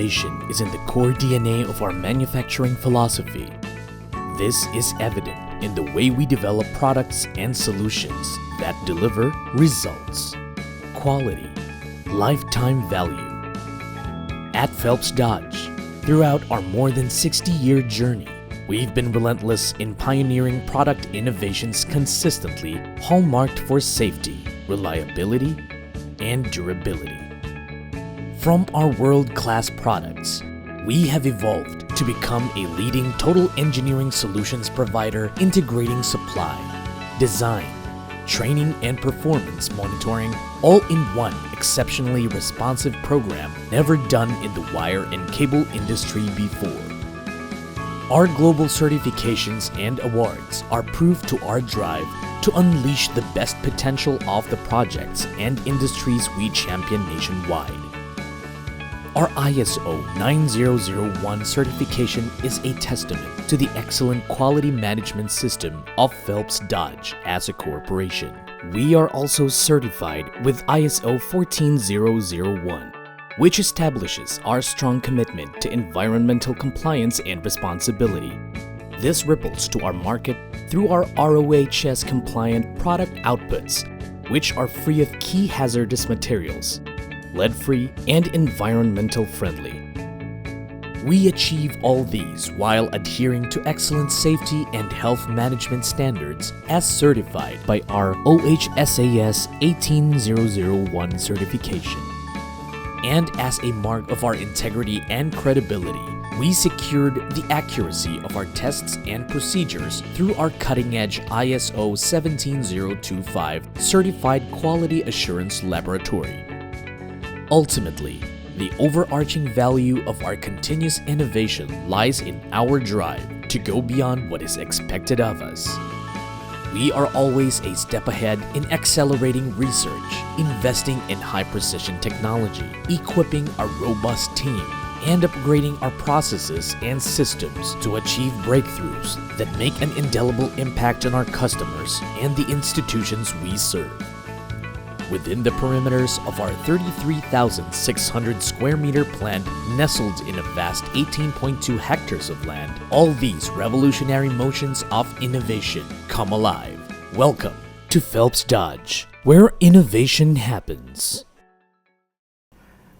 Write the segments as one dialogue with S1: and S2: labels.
S1: innovation is in the core DNA of our manufacturing philosophy. This is evident in the way we develop products and solutions that deliver results, quality, lifetime value. At Phelps Dodge, throughout our more than 60-year journey, we've been relentless in pioneering product innovations consistently hallmarked for safety, reliability, and durability. From our world-class products, we have evolved to become a leading total engineering solutions provider integrating supply, design, training, and performance monitoring all in one exceptionally responsive program never done in the wire and cable industry before. Our global certifications and awards are proof to our drive to unleash the best potential of the projects and industries we champion nationwide. Our ISO 9001 certification is a testament to the excellent quality management system of Phelps Dodge as a corporation. We are also certified with ISO 14001, which establishes our strong commitment to environmental compliance and responsibility. This ripples to our market through our RoHS-compliant product outputs, which are free of key hazardous materials, lead-free, and environmental friendly. We achieve all these while adhering to excellent safety and health management standards as certified by our OHSAS 18001 certification. And as a mark of our integrity and credibility, we secured the accuracy of our tests and procedures through our cutting-edge ISO 17025 certified quality assurance laboratory. Ultimately, the overarching value of our continuous innovation lies in our drive to go beyond what is expected of us. We are always a step ahead in accelerating research, investing in high-precision technology, equipping a robust team, and upgrading our processes and systems to achieve breakthroughs that make an indelible impact on our customers and the institutions we serve. Within the perimeters of our 33,600 square meter plant nestled in a vast 18.2 hectares of land, all these revolutionary motions of innovation come alive. Welcome to Phelps Dodge, where innovation happens.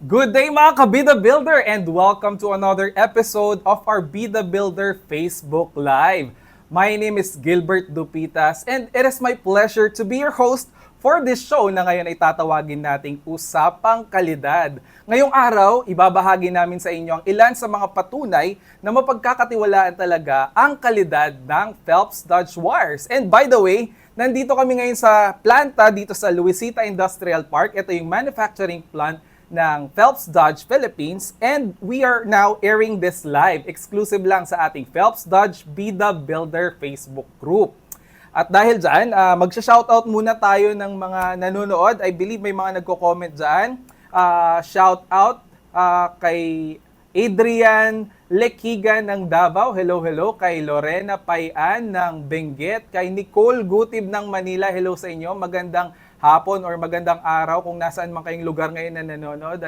S2: Good day mga ka-Bida Builder and welcome to another episode of our Bida Builder Facebook Live. My name is Gilbert Dupitas and it is my pleasure to be your host for this show na ngayon ay tatawagin nating Usapang Kalidad. Ngayong araw, ibabahagi namin sa inyo ang ilan sa mga patunay na mapagkakatiwalaan talaga ang kalidad ng Phelps Dodge wires. And by the way, nandito kami ngayon sa planta dito sa Luisita Industrial Park. Ito yung manufacturing plant ng Phelps Dodge Philippines and we are now airing this live exclusive lang sa ating Phelps Dodge Bida Builder Facebook group. At dahil dyan, magsha-shoutout muna tayo ng mga nanonood. I believe may mga nagko-comment dyan. Shoutout kay Adrian Lekigan ng Davao. Hello, hello. Kay Lorena Payan ng Benguet. Kay Nicole Gutib ng Manila. Hello sa inyo. Magandang hapon or magandang araw kung nasaan man kayong lugar ngayon na nanonood.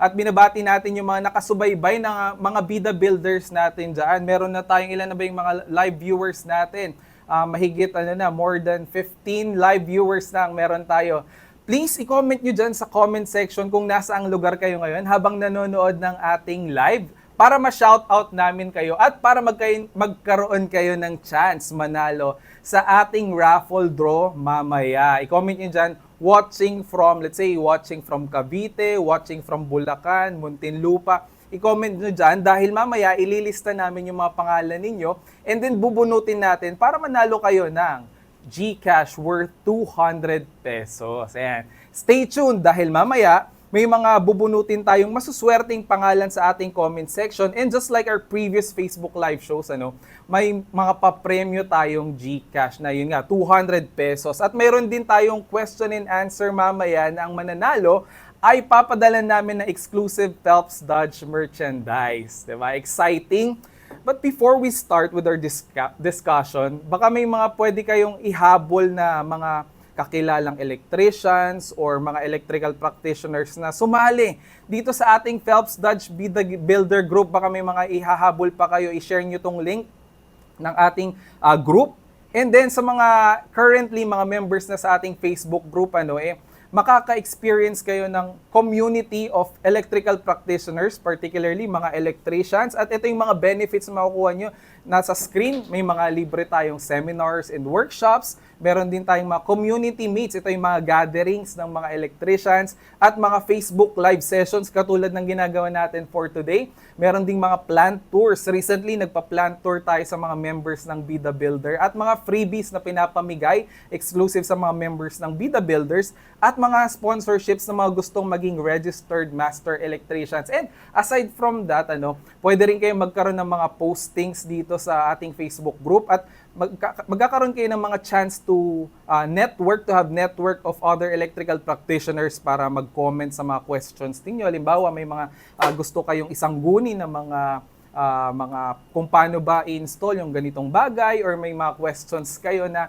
S2: At binabati natin yung mga nakasubaybay ng mga Bida Builders natin dyan. Meron na tayong ilan na ba yung mga live viewers natin? Mahigit more than 15 live viewers na ang meron tayo. Please i-comment nyo dyan sa comment section kung nasaang lugar kayo ngayon habang nanonood ng ating live para ma-shoutout namin kayo at para magkaroon kayo ng chance manalo sa ating raffle draw mamaya. I-comment nyo dyan, watching from, let's say, watching from Cavite, watching from Bulacan, Muntinlupa. I-comment nyo dyan dahil mamaya ililista namin yung mga pangalan ninyo and then bubunutin natin para manalo kayo ng GCash worth 200 pesos. Ayan. Stay tuned dahil mamaya may mga bubunutin tayong masuswerteng pangalan sa ating comment section and just like our previous Facebook live shows, may mga papremyo tayong GCash na yun nga, 200 pesos. At mayroon din tayong question and answer mamaya na ang mananalo ay papadala namin na exclusive Phelps Dodge merchandise. Diba? Exciting! But before we start with our discussion, baka may mga pwede kayong ihabol na mga kakilalang electricians or mga electrical practitioners na sumali dito sa ating Phelps Dodge Be The Builder Group. Baka may mga ihahabol pa kayo, i-share nyo tong link ng ating group. And then sa mga currently mga members na sa ating Facebook group, makaka-experience kayo ng community of electrical practitioners, particularly mga electricians. At ito yung mga benefits na makukuha nyo. Nasa screen, may mga libre tayong seminars and workshops. Meron din tayong mga community meets. Ito yung mga gatherings ng mga electricians at mga Facebook live sessions katulad ng ginagawa natin for today. Meron ding mga plant tours. Recently, nagpa-plant tour tayo sa mga members ng Be The Builder at mga freebies na pinapamigay exclusive sa mga members ng Be The Builders at mga sponsorships na mga gustong maging registered master electricians. And aside from that, pwede rin kayo magkaroon ng mga postings dito sa ating Facebook group at magkakaroon kayo ng mga chance to have network of other electrical practitioners para mag-comment sa mga questions ninyo. Halimbawa, may mga gusto kayong isang guni na mga kung paano ba i-install yung ganitong bagay or may mga questions kayo na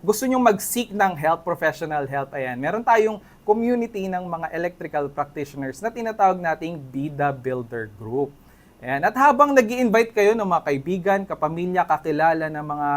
S2: gusto nyong mag-seek ng help, professional help. Ayan, meron tayong community ng mga electrical practitioners na tinatawag nating Be The Builder Group. Ayan. At habang nag-i-invite kayo ng mga kaibigan, kapamilya, kakilala ng mga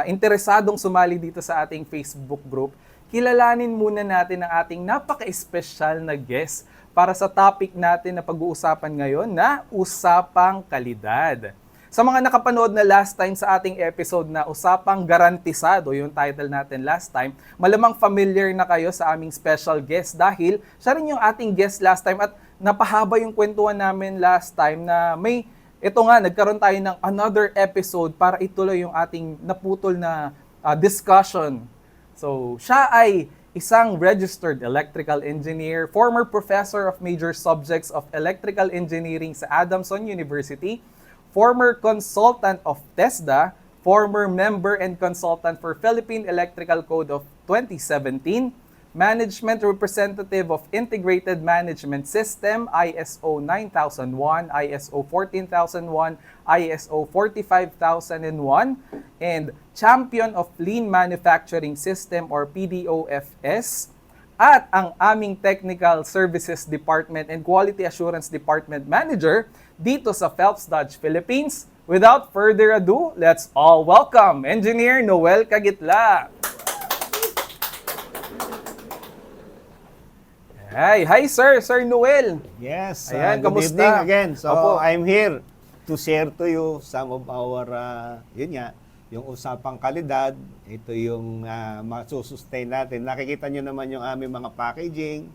S2: interesadong sumali dito sa ating Facebook group, kilalanin muna natin ang ating napaka-espesyal na guest para sa topic natin na pag-uusapan ngayon na Usapang Kalidad. Sa mga nakapanood na last time sa ating episode na Usapang Garantisado, yung title natin last time, malamang familiar na kayo sa aming special guest dahil siya rin yung ating guest last time at napahaba yung kwentuhan namin last time na nagkaroon tayo ng another episode para ituloy yung ating naputol na discussion. So, siya ay isang registered electrical engineer, former professor of major subjects of electrical engineering sa Adamson University, former consultant of TESDA, former member and consultant for Philippine Electrical Code of 2017, management representative of Integrated Management System, ISO 9001, ISO 14001, ISO 45001, and champion of Lean Manufacturing System or PDOFS, at ang aming Technical Services Department and Quality Assurance Department Manager dito sa Phelps Dodge Philippines. Without further ado, let's all welcome Engineer Noel Cagitla. Hi Sir Noel.
S3: Yes,
S2: Ayan,
S3: good
S2: kamusta?
S3: evening again. So,
S2: Opo.
S3: I'm here to share to you some of our, yung usapang kalidad. Ito yung masusustain natin. Nakikita nyo naman yung aming mga packaging.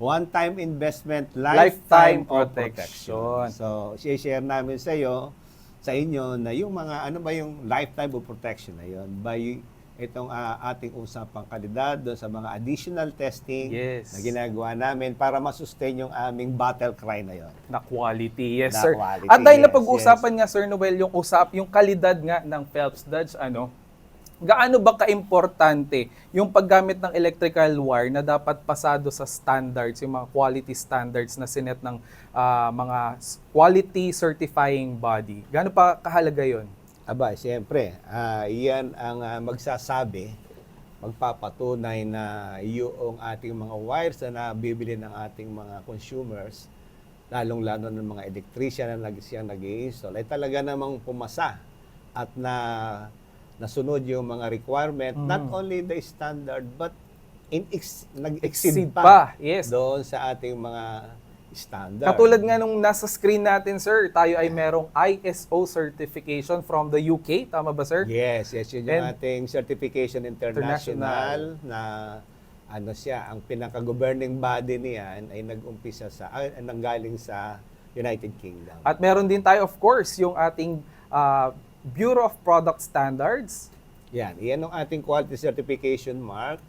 S3: One-time investment, lifetime protection. So, share namin sa inyo na yung mga, yung lifetime of protection na yun by itong ating usapang kalidad doon sa mga additional testing na ginagawa namin para masustain yung aming battle cry na yon.
S2: Na quality, yes
S3: Na
S2: sir.
S3: quality,
S2: At dahil
S3: yes,
S2: napag-uusapan nga Sir Noel yung kalidad nga ng Phelps Dodge, gaano ba kaimportante yung paggamit ng electrical wire na dapat pasado sa standards, yung mga quality standards na sinet ng mga quality certifying body? Gaano pa kahalaga yon?
S3: Aba, siyempre, iyan ang magpapatunay na yung ating mga wires na nabibili ng ating mga consumers, lalong-lalo ng mga electrician na siyang nag-i-install, ay talaga namang pumasa at nasunod yung mga requirement, not only the standard, but nag-exceed pa
S2: Yes.
S3: doon sa ating mga standard.
S2: Katulad nga nung nasa screen natin, sir, tayo ay merong ISO certification from the UK. Tama ba, sir?
S3: Yes, yun yung ating certification international na ang pinaka-governing body niyan ay nag-umpisa nanggaling sa United Kingdom.
S2: At meron din tayo, of course, yung ating Bureau of Product Standards.
S3: Yan ang ating quality certification mark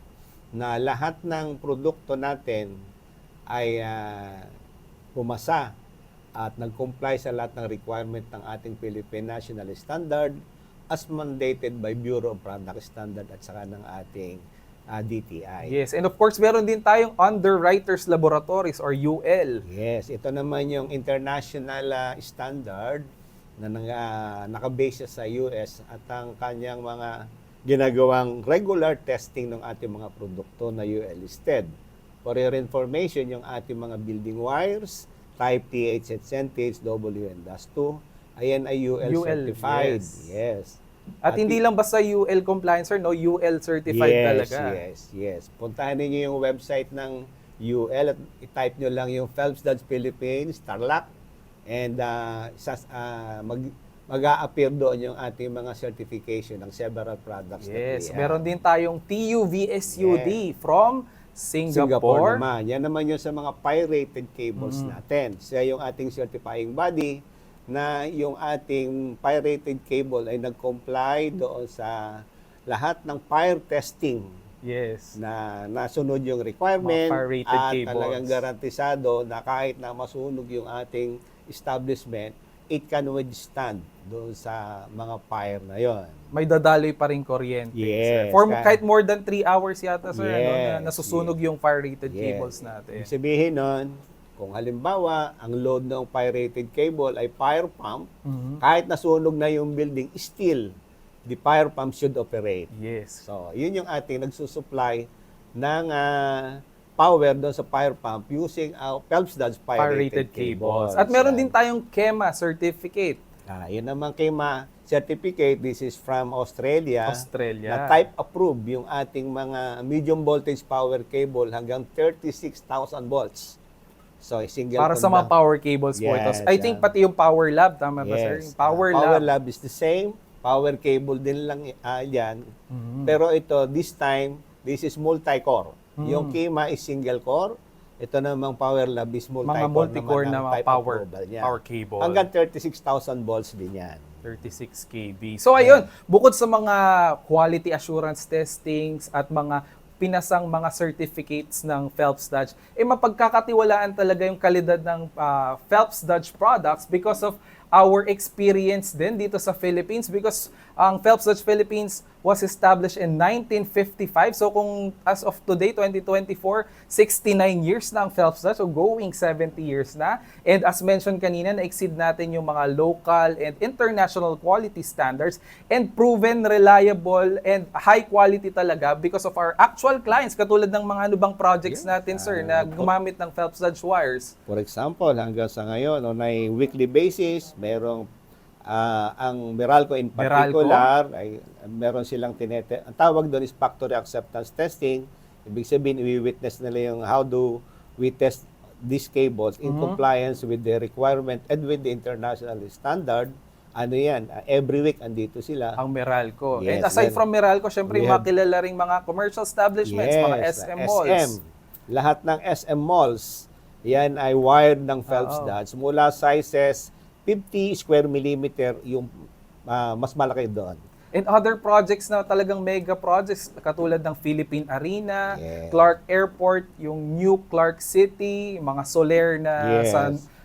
S3: na lahat ng produkto natin ay pumasa at nag-comply sa lahat ng requirement ng ating Philippine National Standard as mandated by Bureau of Product Standard at saka ng ating DTI.
S2: Yes, and of course, meron din tayong Underwriters Laboratories or UL.
S3: Yes, ito naman yung international standard na nakabase sa US at ang kanyang mga ginagawang regular testing ng ating mga produkto na UL listed. For your information, yung ating mga building wires, type TH, SNTH, WN-2, ayan ay UL certified. Yes.
S2: At hindi lang basta UL compliant, sir, no? UL certified talaga.
S3: Yes. Puntahan niyo yung website ng UL at i-type nyo lang yung Phelps Dodge Philippines, Tarlac, and mag-a-appear doon yung ating mga certification ng several products that we have.
S2: Meron din tayong TUVSUD from Singapore
S3: naman. Yan naman yung sa mga pirated cables natin. Siya yung ating certifying body na yung ating pirated cable ay nag-comply doon sa lahat ng fire testing.
S2: Yes.
S3: Na nasunod yung requirement
S2: Mga
S3: at
S2: cables.
S3: talagang garantisado na kahit na masunog yung ating establishment, it can withstand doon sa mga fire na yon.
S2: May dadaloy pa rin kuryente.
S3: Yes.
S2: Sir. For kahit more than 3 hours yata, sir,
S3: Yes.
S2: na nasusunog yung fire-rated cables natin.
S3: Ibig sabihin nun, kung halimbawa, ang load ng fire-rated cable ay fire pump, kahit nasunog na yung building, still, the fire pump should operate.
S2: Yes.
S3: So, yun yung ating nagsusupply ng power doon sa fire pump using Phelps Dodge fire-rated cables.
S2: At meron din tayong KEMA certificate.
S3: Yun naman KEMA certificate, this is from Australia. Na type approve yung ating mga medium voltage power cable hanggang 36,000 volts. So, single
S2: Para sa mga power cables po ito. I think pati yung Power Lab, tama ba sir? Yung Power
S3: Lab is the same. Power cable din lang yan. Pero ito, this is multi-core. Yung KEMA is single core. Ito namang Power Lab is multi-core.
S2: Mga multi-core na mga power cable.
S3: Hanggang 36,000 volts din yan.
S2: 36 kV. So ayun, bukod sa mga quality assurance testings at mga pinasang mga certificates ng Phelps Dodge, mapagkakatiwalaan talaga yung kalidad ng Phelps Dodge products because of our experience din dito sa Philippines, because ang Phelps Dodge Philippines was established in 1955. So kung as of today, 2024, 69 years na ang Phelps Dodge, so going 70 years na. And as mentioned kanina, na-exceed natin yung mga local and international quality standards and proven reliable and high quality talaga because of our actual clients, katulad ng mga ano bang projects natin, sir, na gumamit ng Phelps Dodge wires.
S3: For example, hanggang sa ngayon, on a weekly basis, merong ang Meralco in particular, ay meron silang ang tawag doon is factory acceptance testing. Ibig sabihin, i-witness nila yung how do we test these cables in compliance with the requirement and with the international standard. Ano yan? Every week, andito sila.
S2: Ang Meralco.
S3: Yes,
S2: and aside from Meralco, syempre, makilala ring mga commercial establishments, mga SM malls.
S3: Lahat ng SM malls, yan ay wired ng Phelps Dodge. Mula sizes 50 square millimeter yung mas malaki doon.
S2: And other projects na talagang mega projects, katulad ng Philippine Arena, Clark Airport, yung New Clark City, mga Soler na sa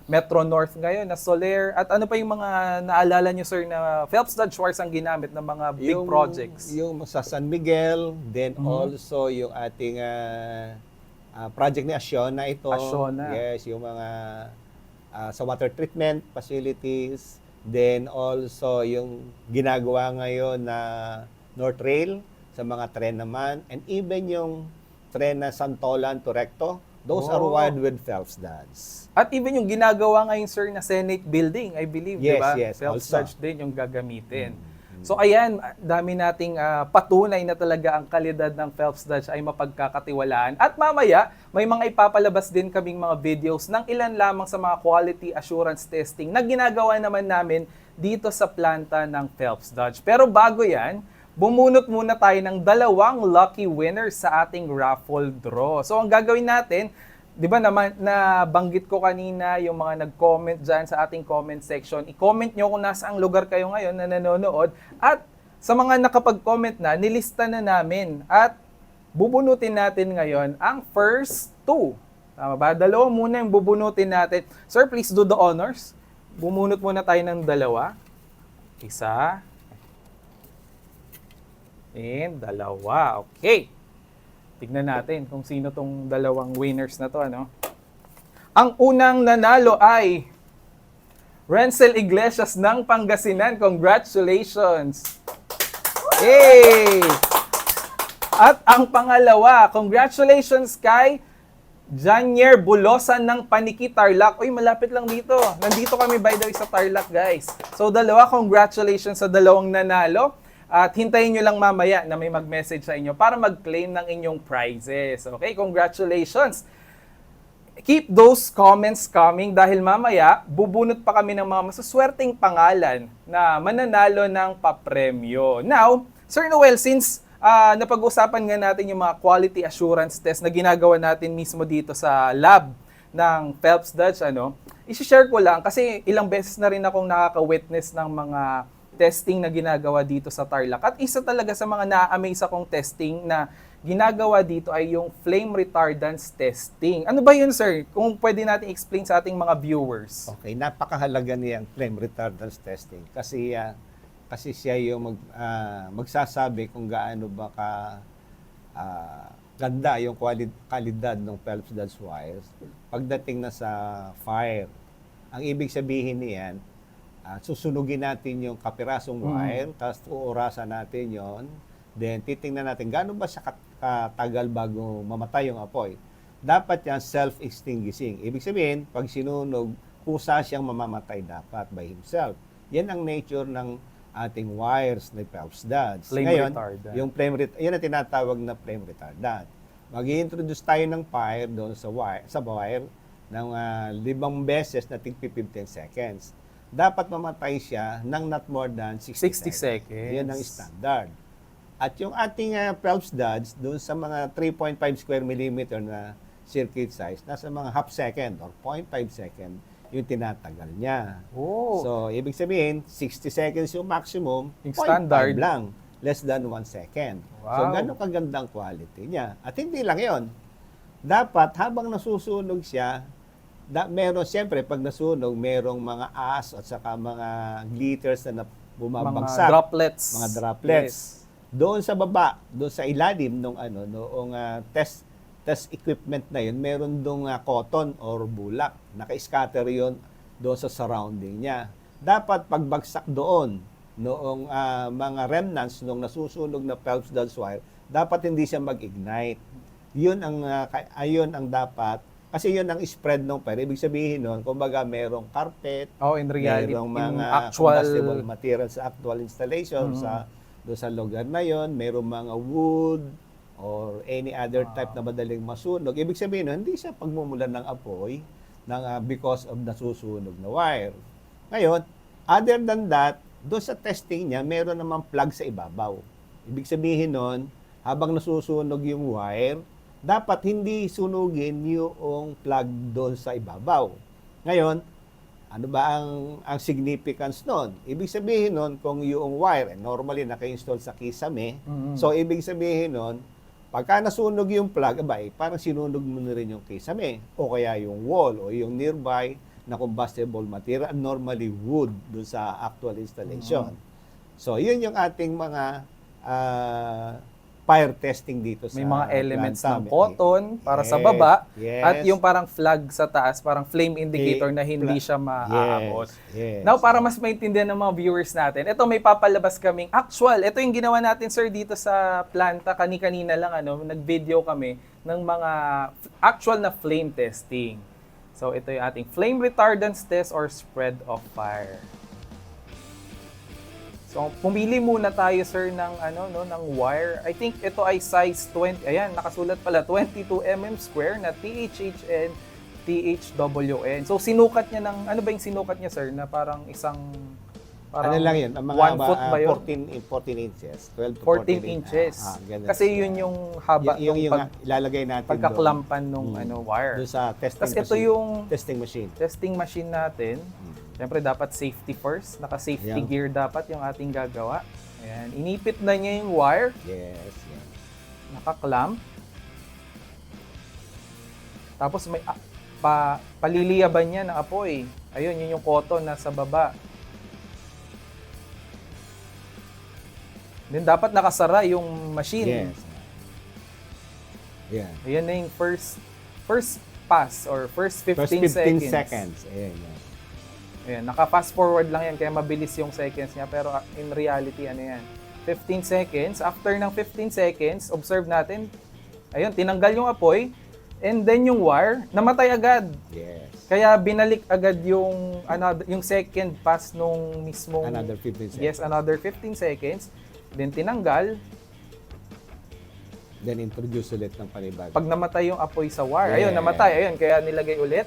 S2: Metro North ngayon, na Soler. At ano pa yung mga naalala nyo, sir, na Phelps Dodge wires ang ginamit ng mga big projects?
S3: Yung sa San Miguel, then also yung ating project ni Acciona ito.
S2: Acciona.
S3: Yes, yung mga sa water treatment facilities, then also yung ginagawa ngayon na North Rail sa mga tren naman, and even yung tren na Santolan to Recto, those are wired with Phelps Dodge.
S2: At even yung ginagawa ngayon, sir, na Senate Building, I believe, di ba? Phelps Dodge din yung gagamitin. So ayan, dami nating patunay na talaga ang kalidad ng Phelps Dodge ay mapagkakatiwalaan. At mamaya, may mga ipapalabas din kaming mga videos ng ilan lamang sa mga quality assurance testing na ginagawa naman namin dito sa planta ng Phelps Dodge. Pero bago yan, bumunot muna tayo ng 2 lucky winners sa ating raffle draw. So ang gagawin natin, di ba naman, nabanggit ko kanina yung mga nag-comment dyan sa ating comment section. I-comment nyo kung nasaang lugar kayo ngayon na nanonood. At sa mga nakapag-comment na, nilista na namin. At bubunutin natin ngayon ang first 2. Tama ba? 2 muna yung bubunutin natin. Sir, please do the honors. Bumunot muna tayo ng 2. 1. And 2. Okay. Tignan natin kung sino tong 2 winners na to, ano? Ang unang nanalo ay Renzel Iglesias ng Pangasinan. Congratulations! Yay! At ang pangalawa, congratulations kay Janier Bulosan ng Paniki, Tarlac. Uy, malapit lang dito. Nandito kami by the way sa Tarlac, guys. So dalawa, congratulations sa dalawang nanalo. At hintayin nyo lang mamaya na may mag-message sa inyo para mag-claim ng inyong prizes. Okay, congratulations! Keep those comments coming dahil mamaya bubunot pa kami ng mga masuswerteng pangalan na mananalo ng papremyo. Now, Sir Noel, since napag-usapan nga natin yung mga quality assurance test na ginagawa natin mismo dito sa lab ng Phelps Dodge, i-share ko lang kasi ilang beses na rin akong nakaka-witness ng mga testing na ginagawa dito sa Tarlac. At isa talaga sa mga na-amaze akong testing na ginagawa dito ay yung flame retardance testing. Ano ba yun, sir? Kung pwede natin explain sa ating mga viewers.
S3: Okay, napakahalaga niyang flame retardance testing kasi siya yung magsasabi kung gaano ba ganda yung kalidad ng Phelps Dodge wires pagdating na sa fire. Ang ibig sabihin niyan, susunugin natin yung kapirasong wire, tapos uurasan natin yon. Then, titingnan natin gaano ba siya katagal bago mamatay yung apoy. Dapat yan self-extinguishing. Ibig sabihin, pag sinunog, kusa siyang mamamatay dapat by himself. Yan ang nature ng ating wires na Phelps Dodge.
S2: Flame
S3: Ngayon,
S2: retardant.
S3: yung yan ang tinatawag na flame retardant. Mag-i-introduce tayo ng fire doon sa wire ng 5 beses na tigpi 15 seconds. Dapat mamatay siya ng not more than 60
S2: seconds.
S3: Yan ang standard. At yung ating Phelps Dodge, doon sa mga 3.5 square millimeter na circuit size, nasa mga half second or 0.5 second yung tinatagal niya.
S2: Oh.
S3: So, ibig sabihin, 60 seconds yung maximum,
S2: Yung
S3: 0.5
S2: standard.
S3: lang, less than 1 second. So,
S2: Wow.
S3: gano'ng kagandang quality niya. At hindi lang yon. Dapat, habang nasusunog siya, siyempre, pag nasunog, merong mga as at saka mga glitters na bumabagsak.
S2: Mga droplets.
S3: Mga droplets.
S2: Yes.
S3: Doon sa baba, doon sa ilalim noong test equipment na yun, meron doong cotton or bulak. Naka-scatter yun doon sa surrounding niya. Dapat pagbagsak doon noong mga remnants nung nasusunog na Phelps Dodge wire, dapat hindi siya mag-ignite. Yun ang dapat. Kasi yun ang spread ng fire. Ibig sabihin nun, kumbaga merong carpet,
S2: Oh, in reality,
S3: merong
S2: yung
S3: mga
S2: actual
S3: combustible materials sa actual installation doon sa lugar na yon, merong mga wood or any other type na madaling masunog. Ibig sabihin nun, hindi siya pagmumulan ng apoy because of nasusunog na wire. Ngayon, other than that, doon sa testing niya, meron namang plug sa ibabaw. Ibig sabihin nun, habang nasusunog yung wire, dapat hindi sunugin yung plug doon sa ibabaw. Ngayon, ano ba ang significance nun? Ibig sabihin nun, kung yung wire, normally naka-install sa kisame, so ibig sabihin nun, pagka nasunog yung plug, parang sinunog mo na rin yung kisame, o kaya yung wall, o yung nearby na combustible material, normally wood doon sa actual installation. So, yun yung ating mga fire testing dito sa
S2: may mga elements
S3: planta.
S2: ng cotton para sa baba at yung parang flag sa taas, parang flame indicator na hindi siya maaabot.
S3: Yes.
S2: Now, para mas maintindihan ng mga viewers natin, ito may papalabas kaming actual. Ito yung ginawa natin, sir, dito sa planta. Kani-kanina lang, nag-video kami ng mga actual na flame testing. So, ito yung ating flame retardance test or spread of fire. So, pumili muna tayo, sir, ng wire. I think ito ay size 20. Ayan, nakasulat pala, 22 mm square na THHN, THWN. So, sinukat niya ano ba yung sinukat niya, sir? Na parang
S3: ano lang yun? Ang mga
S2: 1 foot ba yun?
S3: 14 inches. 12 to
S2: 14 inches.
S3: Ganun.
S2: Kasi yun yung haba
S3: yung
S2: ng
S3: ilalagay natin
S2: pagkaklampan nung wire.
S3: doon sa testing
S2: Tapos
S3: machine.
S2: ito yung
S3: testing machine
S2: natin. Siyempre, dapat safety first. Naka-safety gear dapat yung ating gagawa. Ayan. Inipit na niya yung wire.
S3: Yes.
S2: Naka-clamp. Tapos may paliliyaban niya ng apoy. Ayun, yun yung cotton na sa baba. Then dapat nakasara yung machine.
S3: Yes. Yeah.
S2: Ayan na yung first pass or first 15 seconds.
S3: Ayan.
S2: Ayan, naka-fast forward lang yan kaya mabilis yung seconds niya pero in reality yan. 15 seconds. After ng 15 seconds, observe natin, ayun, tinanggal yung apoy, and then yung wire, namatay agad.
S3: Yes.
S2: Kaya binalik agad yung yung second pass nung mismong
S3: Another 15 seconds.
S2: Yes, another 15 seconds. Then tinanggal.
S3: Then introduce ulit ng panibago.
S2: Pag namatay yung apoy sa wire, ayun,
S3: Yeah.
S2: namatay. Ayun, kaya nilagay ulit.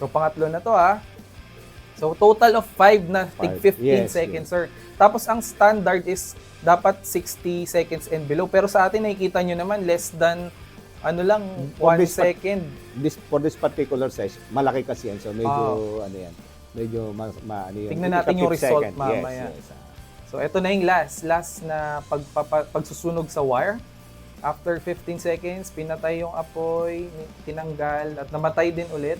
S2: So pangatlo na to So total of 5 na tig 15
S3: Yes,
S2: seconds, sir. Tapos ang standard is dapat 60 seconds and below. Pero sa atin nakikita nyo naman less than 1 second.
S3: For this particular size, malaki kasi yan. So medyo medyo ano yun.
S2: Tingnan natin yung result
S3: second.
S2: mamaya.
S3: Yes.
S2: So ito na yung last na pagsusunog sa wire. After 15 seconds, pinatay yung apoy, tinanggal, at namatay din ulit.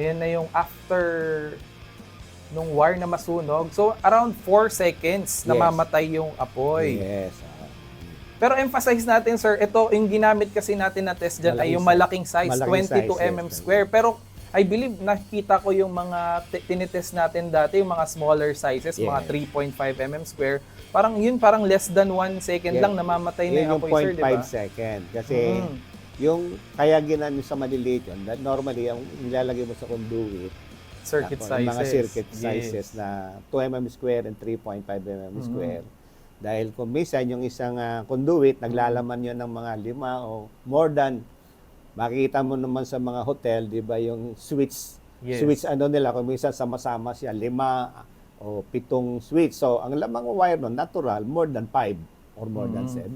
S2: Ayan na yung after nung wire na masunog. So around 4 seconds namamatay yung apoy.
S3: Yes.
S2: Pero emphasize natin, sir, ito yung ginamit kasi natin na test dyan ay yung malaking size, 22 mm square. Pero I believe nakita ko yung mga tinitest natin dati, yung mga smaller sizes, mga 3.5 mm square. Parang less than 1 second lang namamatay na yung apoy, sir, di ba?
S3: 0.5 second. Kasi yung kaya ginano sa maliliit yun, that normally ang nilalagay mo sa conduit,
S2: Circuit sizes.
S3: mga circuit sizes na 2 mm square and 3.5 mm square. Dahil kung minsan yung isang conduit, naglalaman yun ng mga 5 o more than, makikita mo naman sa mga hotel, di ba, yung switch nila, kung minsan sama-sama siya, 5 o 7 switch. So, ang lamang wire nun, natural, more than 5 or more than 7.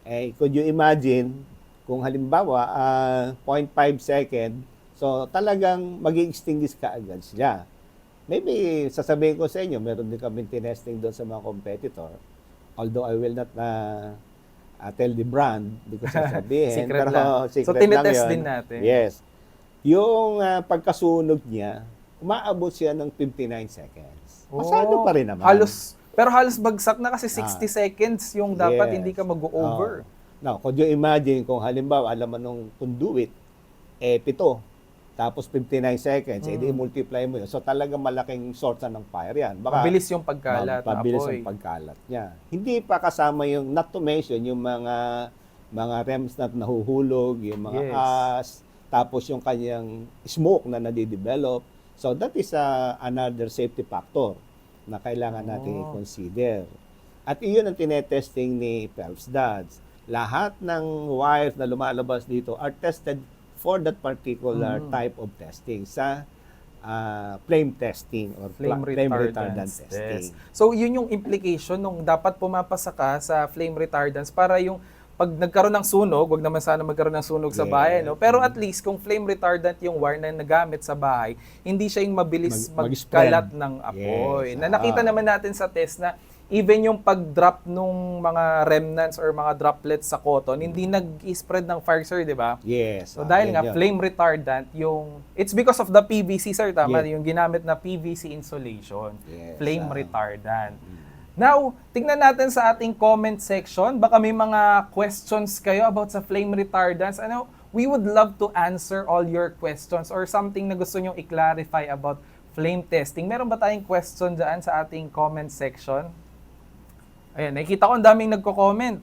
S3: Eh, could you imagine, kung halimbawa, 0.5 second, so talagang mag-i-extinguish ka agad siya. Maybe, sasabihin ko sa inyo, meron din kami tinesting doon sa mga competitor. Although I will not tell the brand, hindi ko sasabihin.
S2: Secret
S3: pero
S2: lang.
S3: secret
S2: So, tinitest
S3: lang yun.
S2: din natin.
S3: Yes. Yung pagkasunog niya, umaabot siya ng 59 seconds. Masado pa rin naman.
S2: Pero halos bagsak na kasi 60 seconds yung dapat hindi ka mag-over.
S3: Now, could you imagine kung halimbawa, alam mo nung conduit, 7, tapos 59 seconds, edi multiply mo yun. So talagang malaking source ng fire yan. Baka,
S2: mabilis yung pagkalat na
S3: mabilis
S2: apoy.
S3: yung pagkalat niya. Hindi pa kasama yung, not to mention, yung mga REMs na nahuhulog, yung mga as, tapos yung kanyang smoke na nadidevelop. So that is another safety factor na kailangan natin i-consider. At iyon ang tinetesting ni Phelps Dodge. Lahat ng wires na lumalabas dito are tested for that particular type of testing sa flame testing or flame retardant testing.
S2: So yun yung implication nung dapat pumapasa ka sa flame retardants para yung pag nagkaroon ng sunog, wag naman sana magkaroon ng sunog sa bahay, no? Pero at least kung flame retardant yung wire na nagamit sa bahay, hindi siya yung mabilis magkalat ng apoy. Na nakita naman natin sa test na even yung pag-drop nung mga remnants or mga droplets sa cotton, hindi nag-spread ng fire, sir, di ba?
S3: Yes.
S2: So dahil nga flame retardant, it's because of the PVC, sir, tama? Yung ginamit na PVC insulation. Flame retardant. Now, tingnan natin sa ating comment section. Baka may mga questions kayo about sa flame retardants. We would love to answer all your questions or something na gusto nyong i-clarify about flame testing. Meron ba tayong question dyan sa ating comment section? Ayan, nakikita ko ang daming nagko-comment.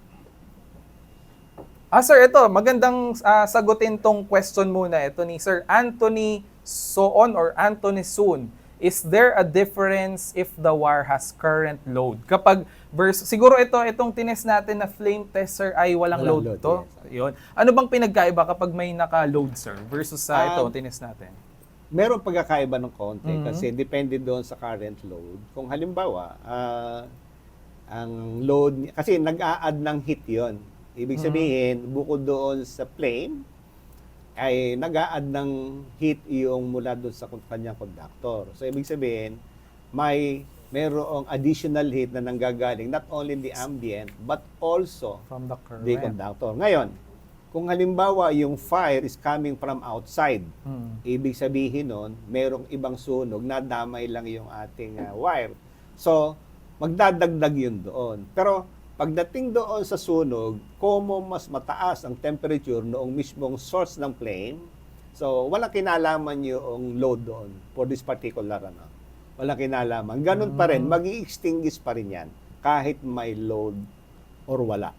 S2: Sir, ito, magandang sagutin tong question muna. Ito ni Sir Anthony Soon or Anthony Soon. Is there a difference if the wire has current load? Kapag siguro itong tinest natin na flame tester ay walang load to. Yun. Ano bang pinagkaiba kapag may naka-load, sir, versus sa ito tinest natin?
S3: Meron pagkakaiba ng konti kasi depende doon sa current load. Kung halimbawa, ang load, kasi nag-a-add ng heat yon. Ibig sabihin, bukod doon sa flame, ay nag-a-add ng heat yung mula doon sa kanyang conductor. So, ibig sabihin, mayroong additional heat na nanggagaling not only in the ambient, but also
S2: from the
S3: the conductor. Ngayon, kung halimbawa yung fire is coming from outside, ibig sabihin nun, merong ibang sunog na damay lang yung ating wire. So, magdadagdag yun doon. Pero, pagdating doon sa sunog, como mas mataas ang temperature noong mismong source ng flame, so walang kinalaman yung load doon for this particular walang kinalaman. Ganun pa rin, mag-i-extinguish pa rin yan kahit may load or wala.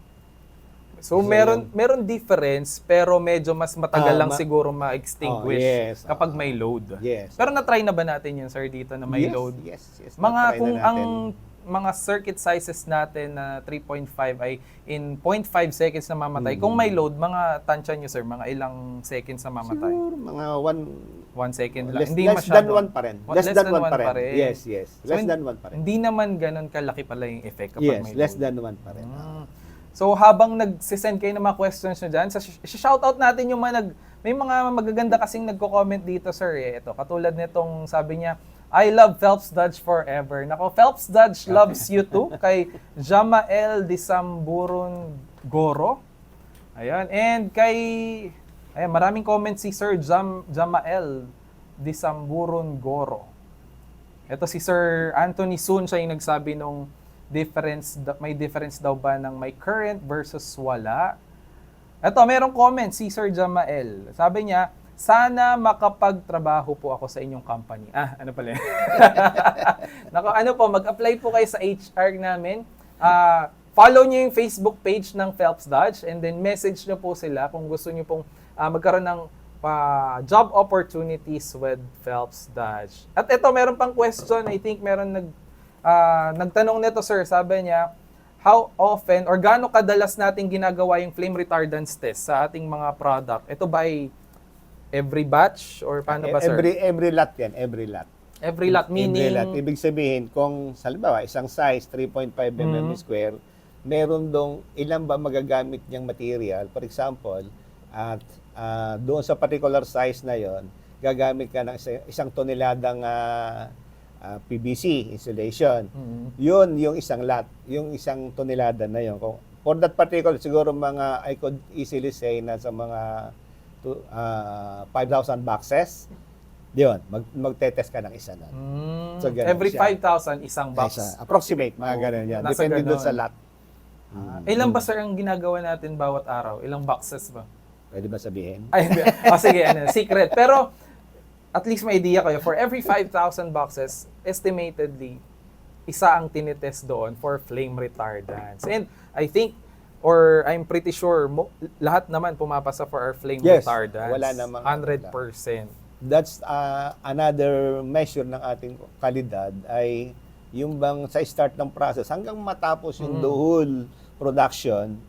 S2: So meron difference pero medyo mas matagal lang siguro ma-extinguish
S3: yes.
S2: kapag may load.
S3: Yes.
S2: Pero na-try na ba natin yun, sir, dito na may load?
S3: Yes.
S2: Mga
S3: Na-try
S2: kung
S3: na natin.
S2: ang mga circuit sizes natin na 3.5 ay in 0.5 seconds na mamatay. Kung may load, mga tansya nyo, sir, mga ilang seconds na mamatay?
S3: Siguro mga
S2: 1 second lang.
S3: less,
S2: Hindi
S3: less
S2: masyado.
S3: than 1 pa rin. Less than 1 pa rin. Yes.
S2: So,
S3: Less than 1 pa rin.
S2: Hindi naman ganun kalaki pala yung effect kapag
S3: Yes,
S2: may
S3: less
S2: load.
S3: than 1 pa rin.
S2: So habang nagsisend kayo ng mga questions nyo dyan, shoutout natin yung may mga magaganda kasing nagko-comment dito, sir. Ito, katulad nitong sabi niya, I love Phelps Dodge forever. Nako, Phelps Dodge loves you too. Kay Jamael Disamburun Goro. Ayan. And maraming comments si Sir Jamael Disamburun Goro. Ito si Sir Anthony Sun, siya yung nagsabi nung may difference daw ba ng may current versus wala. Ito, merong comment si Sir Jamael. Sabi niya, sana makapagtrabaho po ako sa inyong company. Ano pala yun? Mag-apply po kayo sa HR namin. Follow niyo yung Facebook page ng Phelps Dodge and then message niyo po sila kung gusto niyo pong magkaroon ng job opportunities with Phelps Dodge. At ito, meron pang question. I think meron nagtanong nito, sir. Sabi niya, how often or gaano kadalas natin ginagawa yung flame retardance test sa ating mga product? Ito ba ay every batch or paano ba, sir?
S3: Every lot yan, every lot.
S2: Every lot, meaning?
S3: Every lot. Ibig sabihin, kung halimbawa, isang size, 3.5 mm square, meron dong ilan ba magagamit niyang material. For example, at doon sa particular size na yon, gagamit ka ng isang toneladang PVC insulation. Yun yung isang lot, yung isang tonelada na yun. For that particular, siguro I could easily say na sa mga 5,000 boxes, yun, magte-test ka ng isa nun. So,
S2: every 5,000, isang box.
S3: Approximate, mga ganun yan.
S2: Nasa
S3: Depende doon
S2: ganun.
S3: sa lot.
S2: Ilan ba, sir, ang ginagawa natin bawat araw? Ilang boxes ba?
S3: Pwede ba sabihin?
S2: Ay, sige, secret. Pero, at least may idea kayo, for every 5,000 boxes, estimatedly, isa ang tinitest doon for flame retardance. And I think, or I'm pretty sure, lahat naman pumapasa for our flame retardance.
S3: Wala namang
S2: 100%.
S3: That's another measure ng ating kalidad ay yung bang sa start ng process hanggang matapos yung the whole production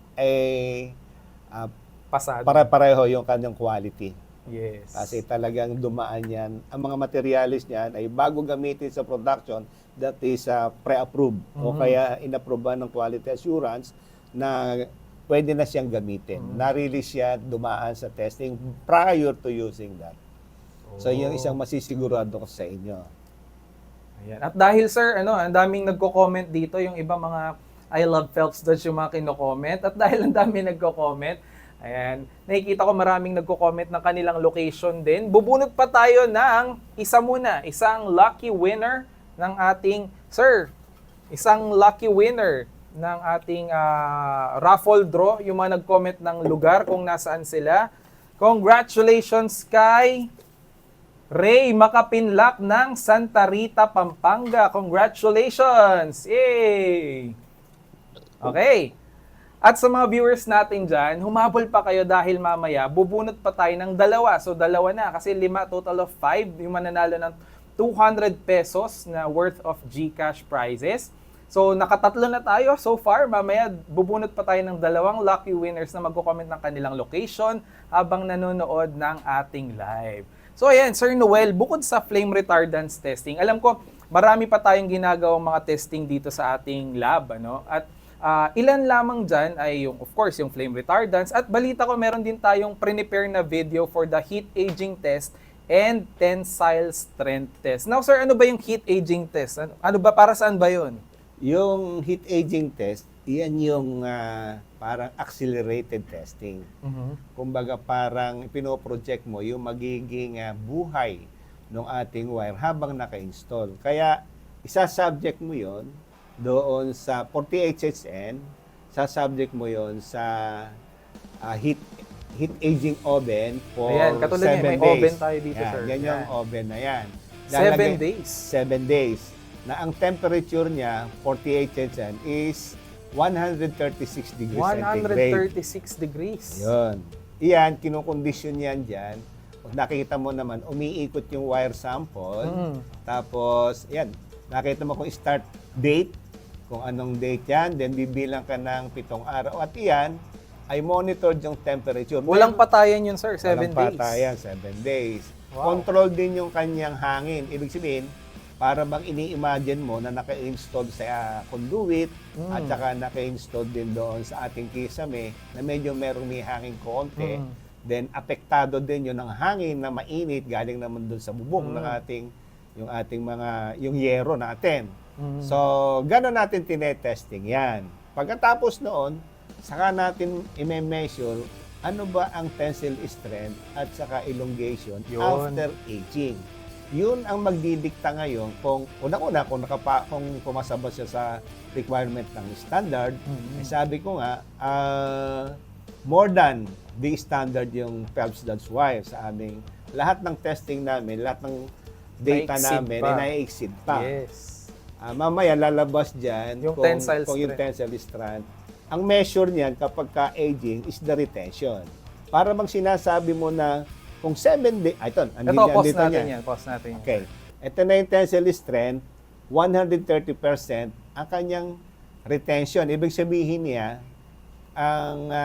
S2: Pasado.
S3: Pare-pareho yung kanyang quality.
S2: Yes.
S3: Kasi talagang dumaan yan. Ang mga materialis niyan ay bago gamitin sa production, that is pre-approved o kaya in-approve ng quality assurance na pwede na siyang gamitin. Na-release siya, dumaan sa testing prior to using that. So, yung isang masisigurado ko sa inyo.
S2: Ayan. At dahil, sir, ang daming nagko-comment dito, yung iba mga I love Phelps Dodge yung mga kino-comment. At dahil ang daming nagko-comment, ayan, nakikita ko maraming nagko-comment ng kanilang location din. Bubunot pa tayo ng isang lucky winner ng ating, sir, isang lucky winner ng ating raffle draw. Yung mga nag-comment ng lugar kung nasaan sila. Congratulations kay Ray Makapinlak ng Santa Rita, Pampanga. Congratulations! Yay! Okay. At sa mga viewers natin dyan, humabol pa kayo dahil mamaya bubunot pa tayo ng 2. So 2 na kasi 5, total of 5 yung mananalo ng 200 pesos na worth of GCash prizes. So nakatatlo na tayo so far. Mamaya bubunot pa tayo ng 2 lucky winners na magko-comment ng kanilang location habang nanonood ng ating live. So ayan, Sir Noel, bukod sa flame retardance testing, alam ko marami pa tayong ginagawang mga testing dito sa ating lab, At ilan lamang dyan ay of course, yung flame retardance. At balita ko meron din tayong prepare na video for the heat aging test and tensile strength test. Now, sir, ano ba yung heat aging test? Ano ba, para saan ba yun?
S3: Yung heat aging test, iyan yung parang accelerated testing. Kumbaga parang pinoproject mo yung magiging buhay ng ating wire habang naka-install. Kaya isa-subject mo yon doon sa 48HN, sa-subject mo yon sa heat aging oven for
S2: Ayan, katulad
S3: 7
S2: niya, may
S3: days.
S2: oven tayo dito,
S3: Yan,
S2: sir.
S3: yan yung
S2: Yan.
S3: oven na yan.
S2: 7 days.
S3: 7 days. Na ang temperature niya, 48 Celsius, is 136 degrees centigrade.
S2: 136 degrees.
S3: Yun. Iyan, kinukondisyon yan dyan. Kung nakikita mo naman, umiikot yung wire sample. Tapos, yan, nakita mo kung start date, kung anong date yan, then bibilang ka ng 7 araw. At iyan, ay monitored yung temperature.
S2: Walang patayan yun, sir. 7 days.
S3: Walang patayan, 7 days.
S2: Wow.
S3: Control din yung kanyang hangin. Ibig sabihin, para bang ini-imagine mo na naka-install sa conduit at saka naka-install din doon sa ating kisame na medyo merong may hangin konti. Then, apektado din yun ng hangin na mainit galing naman doon sa bubong ng yung yero natin. So, gano'n natin tinetesting yan. Pagkatapos noon, saka natin i-measure ano ba ang tensile strength at saka elongation after aging. Yun ang magdidikta ngayon kung unang-una kung pumasa ba siya sa requirement ng standard. Sabi ko nga, more than the standard yung Phelps Dodge wire sa aming lahat ng testing namin, lahat ng data namin ay na-exceed pa.
S2: Yes.
S3: Mamaya lalabas diyan
S2: yung tensile
S3: yung tensile strength. Ang measure niyan kapag ka-aging is the retention. Para bang sinasabi mo na kung 7 days, ito,
S2: pause natin yan. Pause natin yan.
S3: Okay. Ito na yung tensile strength, 130% ang kanyang retention. Ibig sabihin niya, ang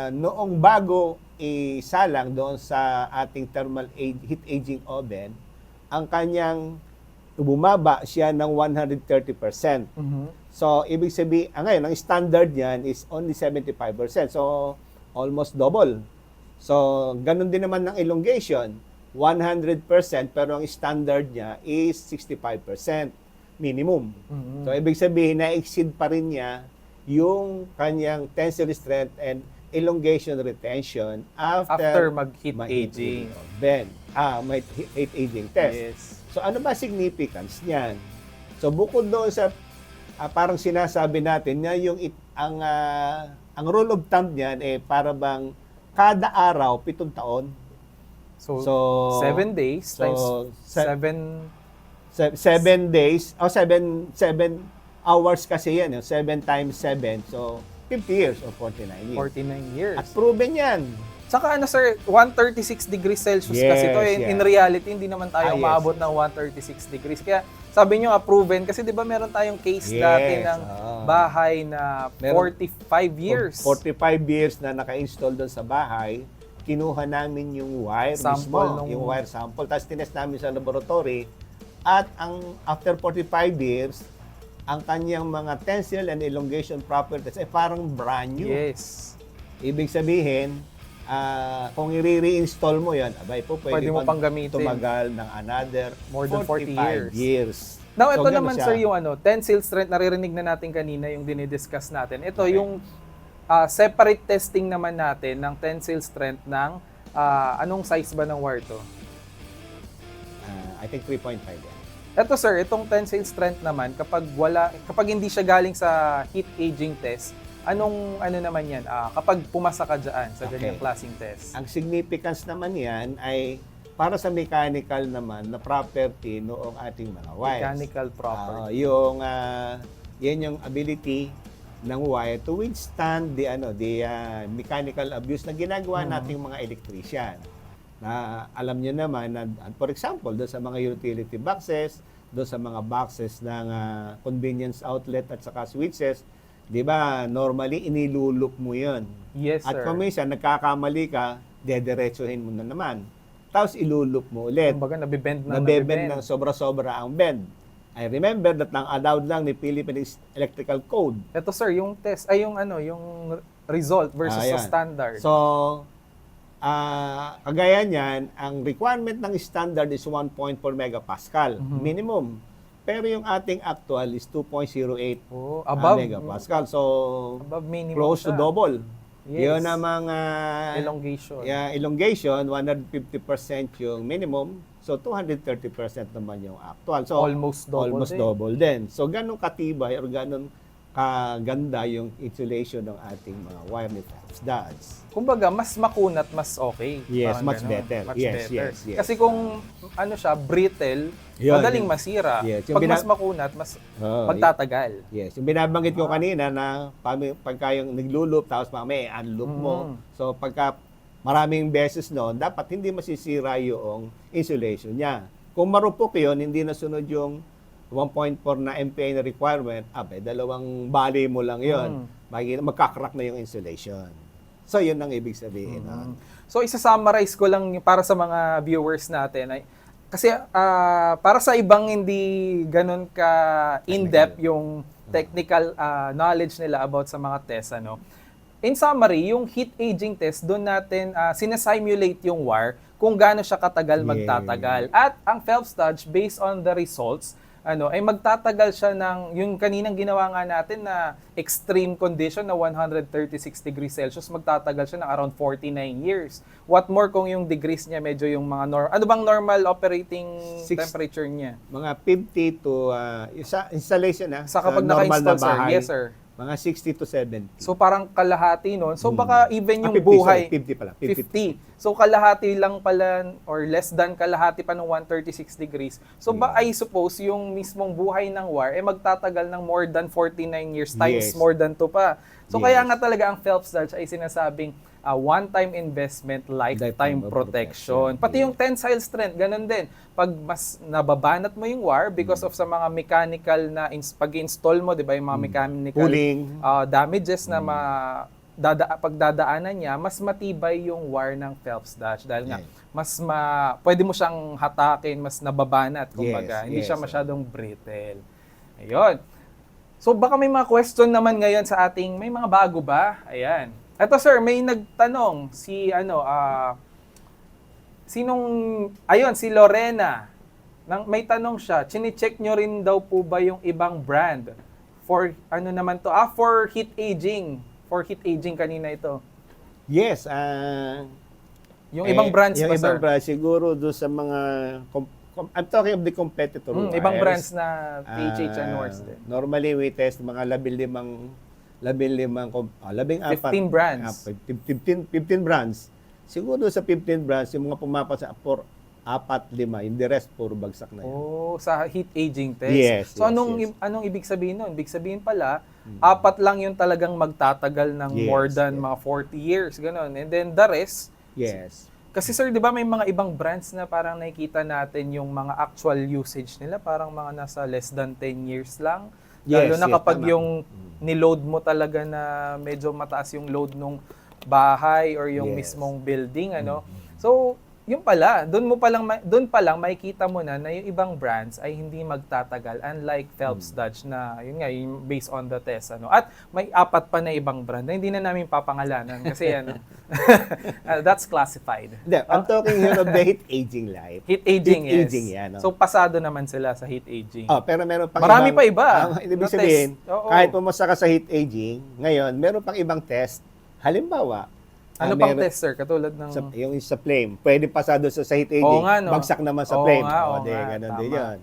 S3: noong bago isalang doon sa ating thermal heat aging oven, ang kanyang bumaba siya ng 130%. So, ibig sabihin, ngayon, ang standard niyan is only 75%. So, almost double. So, ganun din naman ng elongation, 100%, pero ang standard niya is 65% minimum. So, ibig sabihin, na-exceed pa rin niya yung kanyang tensile strength and elongation retention after
S2: mag-heat aging.
S3: May heat aging test.
S2: Yes.
S3: So, ano ba significance niyan? So, bukod doon sa parang sinasabi natin na ang rule of thumb niyan para bang kada araw 7 taon.
S2: So 7 days times 7
S3: days 7 hours kasi yan, 7 times 7. So 50 years or 49 years.
S2: 49 years.
S3: At proven yan.
S2: Saka sir, 136 degrees Celsius kasi ito. In reality, hindi naman tayo maabot ng 136 degrees. Kaya sabi nyo proven kasi 'di ba meron tayong case dati ng bahay na 45 years.
S3: 45 years na naka-install doon sa bahay, kinuha namin yung wire
S2: sample
S3: mismo, yung wire sample, tapos tinest namin sa laboratory at after 45 years, ang kanyang mga tensile and elongation properties ay parang brand new.
S2: Yes.
S3: Ibig sabihin, kung i-reinstall mo yan,
S2: pwede mo pang gamitin.
S3: Tumagal ng another
S2: more than 40
S3: years.
S2: Now, ito naman sir yung tensile strength, naririnig na natin kanina yung dinidiscuss natin. Ito yung separate testing naman natin ng tensile strength ng anong size ba ng wire to?
S3: I think 3.5 yan.
S2: Ito sir, itong tensile strength naman, kapag hindi siya galing sa heat aging test, anong naman yan? Kapag pumasa ka dyan sa ganyang klaseng test.
S3: Ang significance naman yan ay para sa mechanical naman na property noong ating mga wires.
S2: Mechanical property.
S3: Yan yung ability ng wire to withstand the mechanical abuse na ginagawa nating mga electrician. Na alam niyo naman na, for example, doon sa mga utility boxes, doon sa mga boxes ng convenience outlet at saka switches, di ba, normally inilulok mo yun.
S2: Yes, sir.
S3: At kung minsan nagkakamali ka, dediretsuhin mo na naman. Tapos ilulok mo ulit.
S2: Kumbaga, nabibend
S3: ng sobra-sobra ang bend. I remember that allowed lang ni Philippine Electrical Code.
S2: Ito sir, yung test, yung result versus sa standard.
S3: So, kagaya niyan, ang requirement ng standard is 1.4 megapascal minimum. Pero yung ating actual is 2.08
S2: above
S3: megapascal. So,
S2: above minimum
S3: close to double.
S2: Yes.
S3: Yun namang
S2: elongation.
S3: Elongation, 150% yung minimum. So, 230% naman yung actual. So,
S2: almost double
S3: din. So, ganun katibay or ganun kaganda yung insulation ng ating mga wire ni Phelps Dodge.
S2: Kumbaga, mas makunat, mas okay.
S3: Yes,
S2: Parang
S3: much
S2: ganun.
S3: better.
S2: Much
S3: Yes,
S2: better.
S3: yes, yes.
S2: Kasi kung ano siya, brittle,
S3: Yun,
S2: madaling
S3: yun.
S2: masira.
S3: Yes, yung
S2: Pag mas makunat, mas
S3: Oh,
S2: magtatagal.
S3: Yes, yung binabanggit ko kanina na pagka yung nagluloop tapos mamaya unloop mo. So pagka maraming beses noon, dapat hindi masisira yung insulation niya. Kung marupok yun, hindi nasunod yung 1.4 na MPa na requirement, dalawang bali mo lang yun. Magkakrak na yung insulation. So yun ang ibig sabihin.
S2: So isa-summarize ko lang para sa mga viewers natin ay kasi para sa ibang hindi ganun ka in-depth yung technical knowledge nila about sa mga test ano. In summary, yung heat aging test doon natin sinasimulate yung wire kung gaano siya katagal magtatagal. At ang Phelps Dodge based on the results ay magtatagal siya ng yung kaninang ginawa nga natin na extreme condition na 136 degrees Celsius, magtatagal siya ng around 49 years. What more kung yung degrees niya medyo yung mga ano bang normal operating temperature niya?
S3: Mga 50 to installation
S2: Sa kapag naka-install, sir. Yes, sir.
S3: Mga 60 to 70.
S2: So parang kalahati noon. So baka even yung
S3: 50,
S2: buhay
S3: 50 pala.
S2: 50. So kalahati lang pala or less than kalahati pa ng 136 degrees. So I suppose yung mismong buhay ng wire magtatagal ng more than 49 years times more than 2 pa. So kaya nga talaga ang Phelps Dodge ay sinasabing one-time investment, lifetime protection. Pati yung tensile strength, ganun din. Pag mas nababanat mo yung wire because of sa mga mechanical na pag-install mo, di ba, yung mga mechanical damages na pagdadaanan niya, mas matibay yung wire ng Phelps Dodge dahil nga pwede mo siyang hatakin, mas nababanat, kumbaga. Hindi siya masyadong brittle. Ayun. So baka may mga question naman ngayon sa ating, may mga bago ba? Ayan. Eto sir, may nagtanong si si Lorena. May tanong siya, chine-check nyo rin daw po ba yung ibang brand for for heat aging. For heat aging kanina ito.
S3: Yes,
S2: yung ibang brands
S3: yung
S2: ba, sir?
S3: Ibang brands siguro do sa mga I'm talking of the competitor
S2: ibang
S3: wires.
S2: brands na PHH and Wars din.
S3: Normally we test mga
S2: 15 brands.
S3: 15 brands. Siguro sa 15 brands, yung mga pumapasa for 4-5, yung the rest puro bagsak na yun.
S2: Oh, sa heat aging test.
S3: Yes.
S2: So anong ibig sabihin nun? Ibig sabihin pala, 4 lang yung talagang magtatagal ng more than mga 40 years, ganun. And then the rest, kasi sir, di ba may mga ibang brands na parang nakikita natin yung mga actual usage nila, parang mga nasa less than 10 years lang. Lalo na kapag yung niload mo talaga na medyo mataas yung load nung bahay or yung mismong building, So, yun pala, doon pa lang makikita mo na yung ibang brands ay hindi magtatagal, unlike Phelps Dodge na yun nga yung based on the test At may 4 pa na ibang brand na hindi na namin papangalanan kasi that's classified.
S3: I'm talking here of the heat aging life.
S2: Heat aging, yes.
S3: Yan.
S2: So pasado naman sila sa heat aging.
S3: Pero meron pang
S2: marami pa iba.
S3: Ibig sabihin, kahit pumasa ka sa heat aging, ngayon meron pang ibang test. Halimbawa,
S2: ano pang test, sir? Katulad ng
S3: yung sa flame. Pwede pasado sa heat aging. Bagsak naman sa flame. Ganun din yun.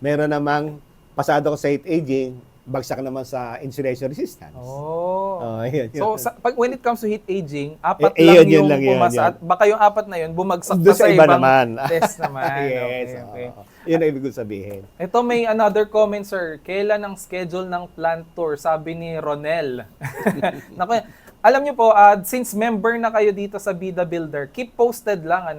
S3: Meron namang pasado ko sa heat aging, bagsak naman sa insulation resistance. Yun.
S2: So, when it comes to heat aging, 4 lang yung pumasa. At baka yung 4 na yun, bumagsak pa sa ibang test naman. Okay.
S3: Yun ang ibig sabihin.
S2: Ito may another comment, sir. Kailan ang schedule ng plant tour? Sabi ni Ronel. Naku, alam niyo po, since member na kayo dito sa Be The Builder, keep posted lang,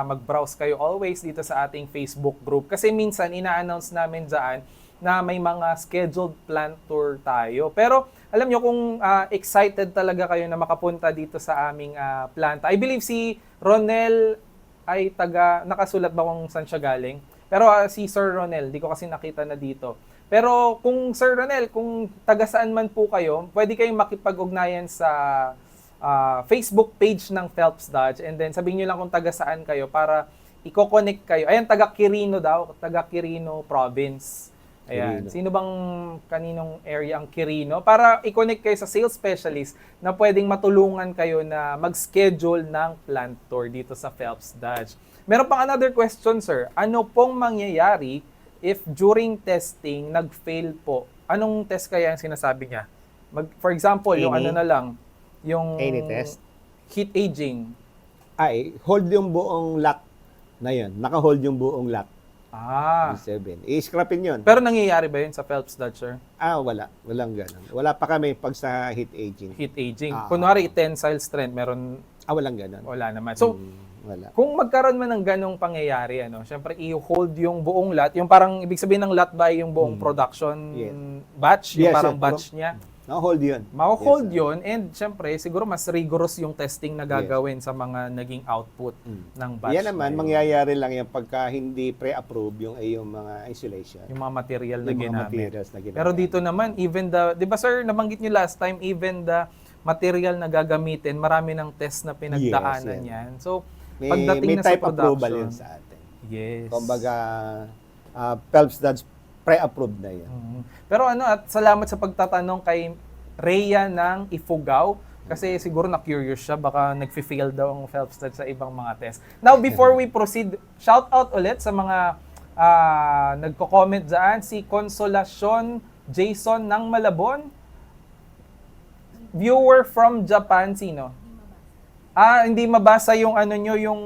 S2: mag-browse kayo always dito sa ating Facebook group. Kasi minsan, ina-announce namin dyan na may mga scheduled plant tour tayo. Pero, alam niyo kung excited talaga kayo na makapunta dito sa aming planta. I believe si Ronel ay nakasulat ba kung saan siya galing? Pero si Sir Ronel, di ko kasi nakita na dito. Pero kung Sir Ronel, kung taga saan man po kayo, pwede kayong makipag-ugnayan sa Facebook page ng Phelps Dodge and then sabihin nyo lang kung taga saan kayo para i-connect kayo. Ayan, taga Quirino daw, taga Quirino Province. Ayan, sino bang kaninong area ang Quirino? Para i-connect kayo sa sales specialist na pwedeng matulungan kayo na mag-schedule ng plant tour dito sa Phelps Dodge. Meron pang another question, sir. Ano pong mangyayari if during testing nag-fail po anong test kaya ang sinasabi niya? For example, yung
S3: Any?
S2: ano na lang, yung
S3: Any test?
S2: heat aging.
S3: Ay, hold yung buong lock na yun. Naka-hold yung buong lock.
S2: Ah.
S3: B7. I-scrapin yun.
S2: Pero nangyayari ba yun sa Phelps Dodge, sir?
S3: Wala. Walang ganun. Wala pa kami pag sa heat aging.
S2: Heat aging.
S3: Ah.
S2: Kunwari, tensile strength, meron,
S3: Walang ganun.
S2: wala naman. So,
S3: Wala.
S2: kung magkaroon man ng ganong pangyayari, syempre i-hold yung buong lot, yung parang ibig sabihin ng lot ba yung buong production
S3: Yes.
S2: batch, yung
S3: Yes,
S2: parang
S3: yes.
S2: batch niya.
S3: Naka-hold yun.
S2: Mako-hold
S3: Yes,
S2: yun, and syempre siguro mas rigorous yung testing na gagawin sa mga naging output ng batch.
S3: Yan naman,
S2: na yun.
S3: mangyayari lang yan pagka hindi pre-approve yung mga insulation.
S2: Yung mga material na
S3: Yung mga
S2: ginamit.
S3: materials na ginamit.
S2: Pero dito naman, even di ba sir, nabanggit nyo last time, even the material na gagamitin, marami ng test na pinagdaanan
S3: Yes,
S2: yan. So,
S3: may
S2: pagdating na sa
S3: type approval
S2: production,
S3: yun sa atin.
S2: yes.
S3: Kumbaga, Phelps Dodge pre-approved na yan.
S2: Pero at salamat sa pagtatanong kay Rhea ng Ifugao. Kasi siguro na-curious siya, baka nag-fail daw ang Phelps Dodge sa ibang mga test. Now, before we proceed, shout out ulit sa mga nagko-comment dyan. Si Consolacion Jason ng Malabon. Viewer from Japan, sino? Hindi mabasa yung yung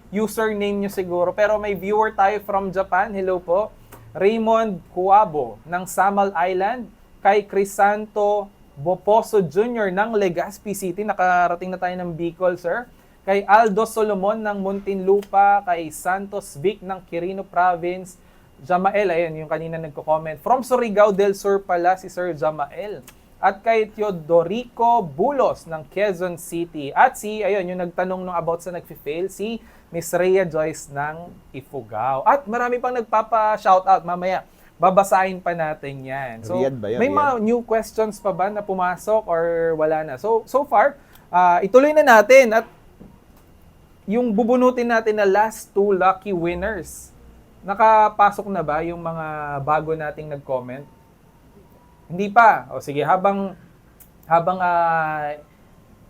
S2: username nyo siguro. Pero may viewer tayo from Japan. Hello po. Raymond Cuabo ng Samal Island. Kay Crisanto Boposo Jr. ng Legazpi City. Nakarating na tayo ng Bicol, sir. Kay Aldo Solomon ng Muntinlupa. Kay Santos Vic ng Quirino Province. Jamael, ayun, yung kanina nagko-comment. From Surigao del Sur pala si Sir Jamael. At kay Teodorico Bulos ng Quezon City. At yung nagtanong nung about sa nagfi-fail, si Miss Rhea Joyce ng Ifugao. At marami pang nagpapa-shoutout mamaya. Babasahin pa natin yan. So,
S3: Riyadh ba yan?
S2: may mga new questions pa ba na pumasok or wala na? So far, ituloy na natin at yung bubunutin natin na last 2 lucky winners. Nakapasok na ba yung mga bago nating nag-comment? Hindi pa. O sige, habang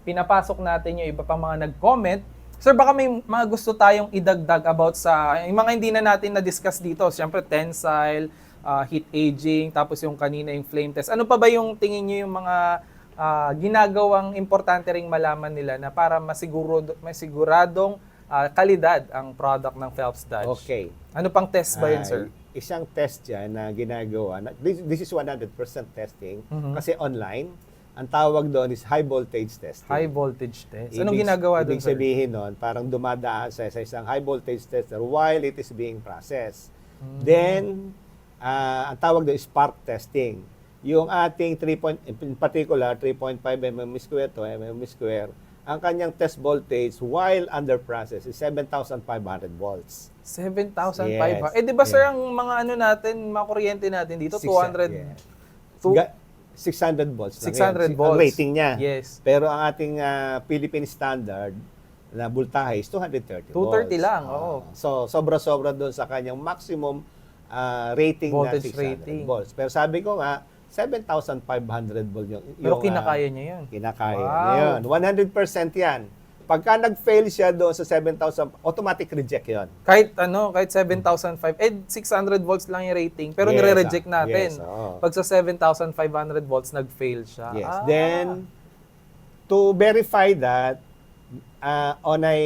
S2: pinapasok natin yung iba pang mga nag-comment, sir, baka may mga gusto tayong idagdag about sa yung mga hindi na natin na-discuss dito. Siyempre, tensile, heat aging, tapos yung kanina yung flame test. Ano pa ba yung tingin nyo yung mga ginagawang importante ring malaman nila na para masiguradong kalidad ang product ng Phelps Dodge?
S3: Okay.
S2: Ano pang test ba yun, sir?
S3: Isang test dyan na ginagawa. This is 100% testing kasi online. Ang tawag doon is high voltage testing.
S2: High voltage test. Anong ginagawa doon,
S3: Ibig
S2: sir?
S3: sabihin nun, parang dumadaan sa isang high voltage tester while it is being processed. Then, ang tawag doon is spark testing. Yung ating in particular, 3.5 mm square to mm square, ang kanyang test voltage while under process is 7,500 volts.
S2: 7,500.
S3: Yes.
S2: Di ba, sir, ang mga mga kuryente natin dito, 200...
S3: Yeah.
S2: Two-
S3: 600 volts lang
S2: 600
S3: yan.
S2: volts.
S3: Ang rating niya.
S2: Yes.
S3: Pero ang ating Philippine standard na voltahe is 230 volts.
S2: 230 lang, oo.
S3: So, sobra-sobra doon sa kanyang maximum rating
S2: Voltage
S3: na 600
S2: rating.
S3: volts. Pero sabi ko nga, 7,500 volts yung
S2: Pero kinakaya niya yun.
S3: Kinakaya
S2: Wow.
S3: niya yun. 100% yan. Pagka nag-fail siya doon sa 7,000, automatic reject yun.
S2: Kahit 7,500, 600 volts lang yung rating, pero
S3: Yes,
S2: nire-reject natin.
S3: yes, oo.
S2: Pag sa 7,500 volts, nag-fail siya.
S3: Yes. Then, to verify that, on a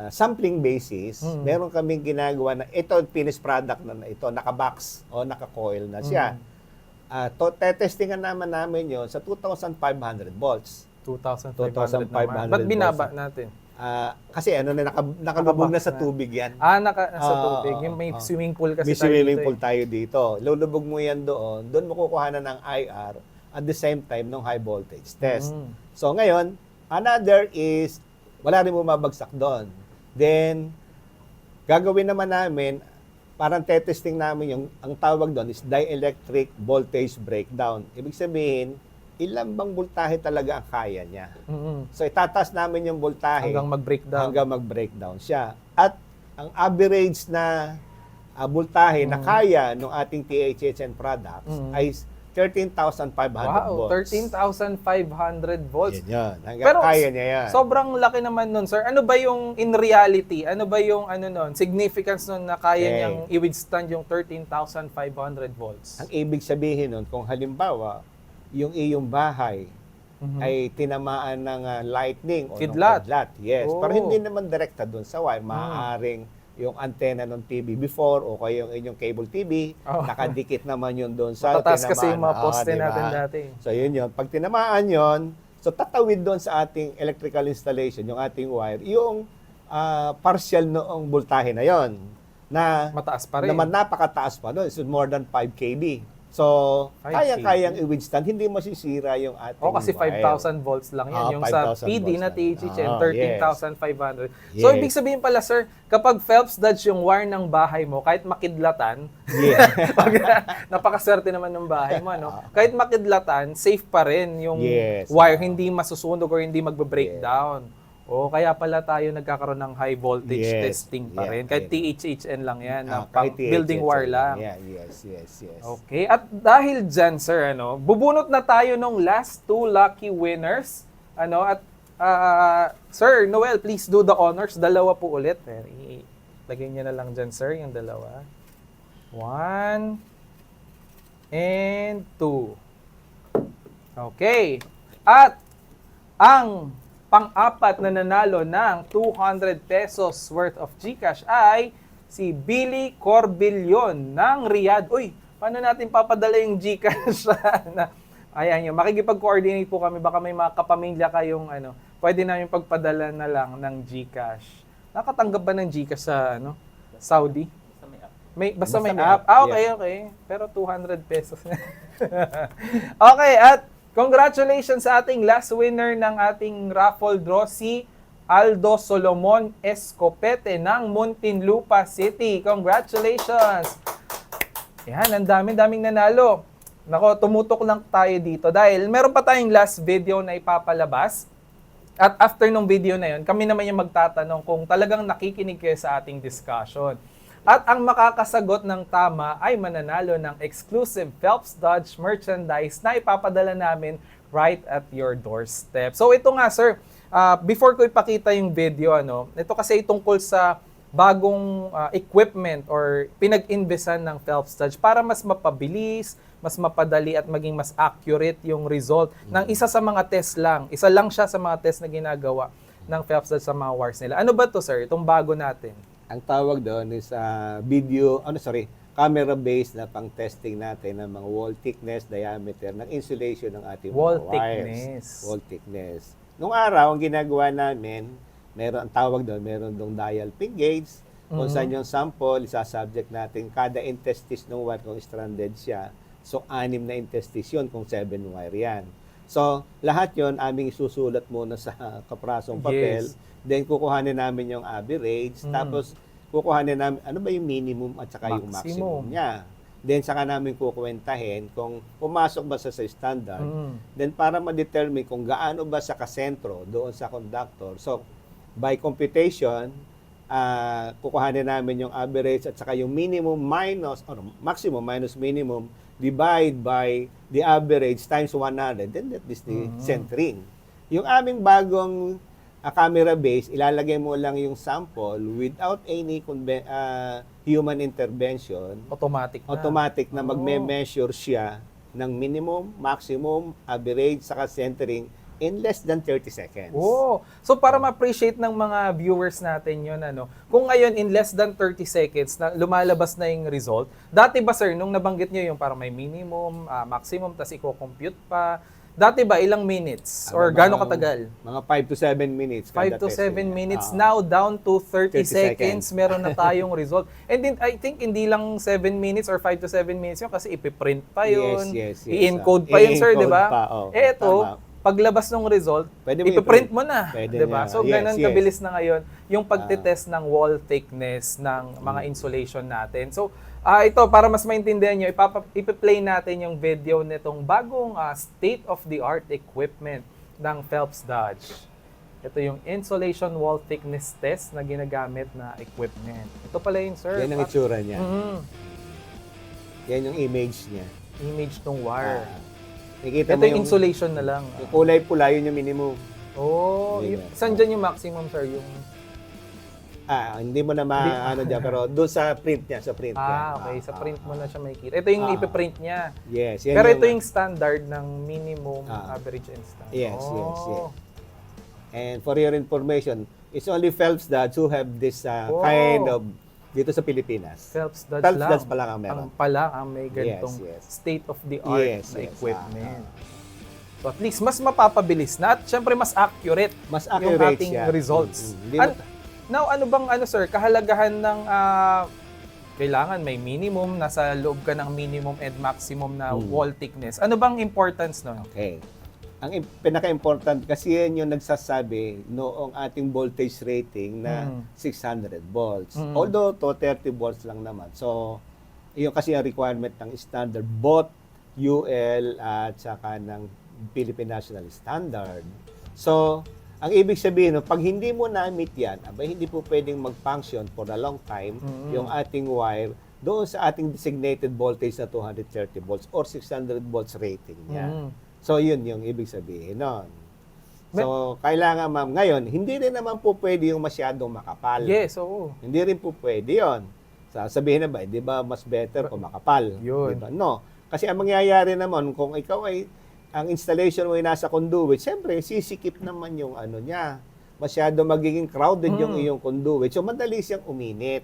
S3: sampling basis, meron kaming ginagawa na ito, finished product na ito, naka-box o naka-coil na siya. Testingan naman namin yon sa 2,500 volts.
S2: 2,500 naman.
S3: 2,500
S2: Ba't binaba
S3: volts.
S2: natin?
S3: Kasi nakalubog na sa tubig yan.
S2: Sa tubig. Yung may swimming pool kasi
S3: May
S2: tayo
S3: swimming
S2: dito
S3: pool tayo dito. Lulubog mo yan doon mo kukuha na ng IR at the same time ng high voltage test. So ngayon, another is, wala rin bumabagsak doon. Then, gagawin naman namin, parang tetesting namin ang tawag doon is dielectric voltage breakdown. Ibig sabihin, ilang bang voltahe talaga ang kaya niya. So, itataas namin yung voltahe
S2: hanggang
S3: mag-breakdown siya. At ang average na voltahe na kaya ng ating THHN products ay 13,500
S2: Wow,
S3: volts.
S2: 13,500 volts.
S3: Yan. Hanggang
S2: Pero
S3: kaya niya yan.
S2: sobrang laki naman nun, sir. Ano ba yung in reality? Ano ba yung significance nun na kaya
S3: Okay.
S2: niyang i-withstand yung 13,500 volts?
S3: Ang ibig sabihin nun, kung halimbawa, yung iyong bahay ay tinamaan ng lightning o ng
S2: Kidlat.
S3: kidlat. Yes.
S2: Oh.
S3: Pero hindi naman direkta doon sa wire. Maaaring yung antena ng TV before o kaya yung inyong cable TV,
S2: Oh.
S3: nakadikit naman yun doon sa
S2: Matataas kasi yung mga
S3: tinamaan.
S2: poste
S3: Diba?
S2: natin dati.
S3: So yun yun. Pag tinamaan yun, so tatawid doon sa ating electrical installation, yung ating wire, yung partial noong voltahe na yon na
S2: Mataas pa rin.
S3: naman napakataas pa doon. It's more than 5 kV. So,
S2: 5
S3: kaya-kayang i-withstand, hindi masisira yung ating
S2: Kasi
S3: wire.
S2: 5,000 volts lang yan. Yung sa
S3: 5,000
S2: PD
S3: volts
S2: na
S3: lang.
S2: THHN, 13,500.
S3: Yes.
S2: So, ibig sabihin pala, sir, kapag Phelps Dodge yung wire ng bahay mo, kahit makidlatan,
S3: Yeah.
S2: napakaswerte naman ng bahay mo, no? Kahit makidlatan, safe pa rin yung
S3: Yes.
S2: wire, hindi masusunog or hindi magbe-breakdown. Kaya pala tayo nagkakaroon ng high voltage
S3: Yes.
S2: testing pa
S3: Yeah.
S2: rin. Kahit THHN lang yan, na
S3: Kahit
S2: building wire lang.
S3: Yeah, yes.
S2: Okay, at dahil dyan, sir, bubunot na tayo ng last 2 lucky winners. Sir Noel, please do the honors. Dalawa po ulit. Lagay niyo na lang dyan, sir, yung dalawa. 1 and 2. Okay. At ang pang-apat na nanalo ng 200 pesos worth of GCash ay si Billy Corbillon ng Riyadh. Uy, paano natin papadala yung GCash? Ayan yun, makikipag-coordinate po kami. Baka may mga kapamilya kayong pwede namin pagpadala na lang ng GCash. Nakatanggap ba ng GCash sa Saudi? Basta may app. Okay. Pero 200 pesos na. Okay, at congratulations sa ating last winner ng ating raffle draw, si Aldo Solomon Escopete ng Muntinlupa City. Congratulations! Yan, ang daming nanalo. Nako, tumutok lang tayo dito dahil meron pa tayong last video na ipapalabas. At after nung video na yun, kami naman yung magtatanong kung talagang nakikinig kayo sa ating discussion. At ang makakasagot ng tama ay mananalo ng exclusive Phelps Dodge merchandise na ipapadala namin right at your doorstep. So ito nga, sir, before ko ipakita yung video, ito kasi tungkol sa bagong equipment or pinag-investan ng Phelps Dodge para mas mapabilis, mas mapadali at maging mas accurate yung result ng isa sa mga test lang. Isa lang siya sa mga test na ginagawa ng Phelps Dodge sa mga wires nila. Ano ba to, sir? Itong bago natin?
S3: Ang tawag doon is camera-based na pang-testing natin ng mga wall thickness, diameter, ng insulation ng ating
S2: Wall
S3: mga wires.
S2: thickness.
S3: Wall thickness. Nung araw, ang ginagawa namin, ang tawag doon, meron dong dial pin gauge, kung saan yung sample, isasubject natin kada intestis ng wire kung stranded siya. So, 6 na intestis yun kung 7 wire yan. So, lahat yon aming isusulat muna sa kaprasong papel.
S2: Yes.
S3: Then, kukuhanin namin yung average. Tapos, kukuhanin namin, ano ba yung minimum at saka yung maximum niya. Then, saka namin kukwentahin kung pumasok ba sa standard. Then, para ma-determine kung gaano ba sa kasentro doon sa conductor. So, by computation, kukuhanin namin yung average at saka yung maximum minus minimum divide by the average times 100, then that is the centering. Yung aming bagong camera base, ilalagay mo lang yung sample without any human intervention.
S2: Automatic
S3: Na magme-measure siya ng minimum, maximum, average, saka centering in less than 30 seconds.
S2: So para ma-appreciate ng mga viewers natin yun, kung ngayon in less than 30 seconds na lumalabas na yung result, dati ba, sir, nung nabanggit nyo yung parang may minimum, maximum, tas i-compute pa, dati ba ilang minutes? Or gaano katagal?
S3: Mga 5 to 7 minutes.
S2: 5 to 7 minutes, now down to 30 seconds, meron na tayong result. And then, I think hindi lang 7 minutes or 5 to 7 minutes yun kasi ipiprint pa yun,
S3: Yes.
S2: i-encode pa yun, sir, di ba? Ito,
S3: Tama.
S2: paglabas ng result,
S3: Pwede mo
S2: ipiprint mo na,
S3: Pwede
S2: 'di ba?
S3: na.
S2: So
S3: Yes,
S2: ganun
S3: yes.
S2: kabilis na ngayon yung pagte-test ng wall thickness ng mga insulation natin. So ito para mas maintindihan niyo, ipi-play natin yung video nitong bagong state-of-the-art equipment ng Phelps Dodge. Ito yung insulation wall thickness test na ginagamit na equipment. Ito pala yun, sir.
S3: Yan ang itsura niya.
S2: Mhm.
S3: Yan yung image niya.
S2: image ng wire.
S3: Nakikita
S2: Ito
S3: mo
S2: yung insulation na lang.
S3: yung kulay pula, yun yung minimum.
S2: Oh,
S3: Yun.
S2: saan dyan yung maximum, sir? Yung...
S3: Hindi mo na ano dyan, pero doon sa print niya, sa print niya.
S2: okay. Sa print mo na siya makikita. Ito yung ipiprint niya.
S3: Yes. Yan
S2: Pero ito yung standard ng minimum, average, and standard.
S3: Yes. And for your information, it's only Phelps Dodge who have this kind of dito sa Pilipinas.
S2: Phelps Dodge
S3: Phelps
S2: lang.
S3: Dodge pa lang ang meron.
S2: Ang may ganitong
S3: Yes.
S2: state-of-the-art
S3: Yes,
S2: na
S3: yes.
S2: equipment. So at least mas mapapabilis na at syempre mas accurate,
S3: Mas
S2: yung
S3: accurate
S2: ating
S3: siya.
S2: results.
S3: Hindi mo-
S2: Now, ano bang sir, kahalagahan ng kailangan may minimum, nasa loob ka ng minimum and maximum na wall thickness. Ano bang importance nun?
S3: Okay. Ang pinaka-important kasi yan yung nagsasabi noong ating voltage rating na 600 volts. Although to 30 volts lang naman. So, yun kasi ang requirement ng standard both UL at saka ng Philippine National Standard. So, ang ibig sabihin, pag hindi mo na-meet yan, hindi po pwedeng mag-function for a long time yung ating wire doon sa ating designated voltage na 230 volts or 600 volts rating niya. So, yun yung ibig sabihin nun. So, kailangan ma'am, ngayon, hindi rin naman po pwede yung masyadong makapal.
S2: Yes, oo.
S3: Hindi rin po pwede yun. Sasabihin na ba, di ba mas better kung makapal?
S2: Yun.
S3: Diba? No. Kasi ang mangyayari naman, kung ikaw ay, ang installation mo ay nasa conduit, siyempre, sisikip naman yung ano niya. Masyado magiging crowded yung iyong conduit. So, madali siyang uminit.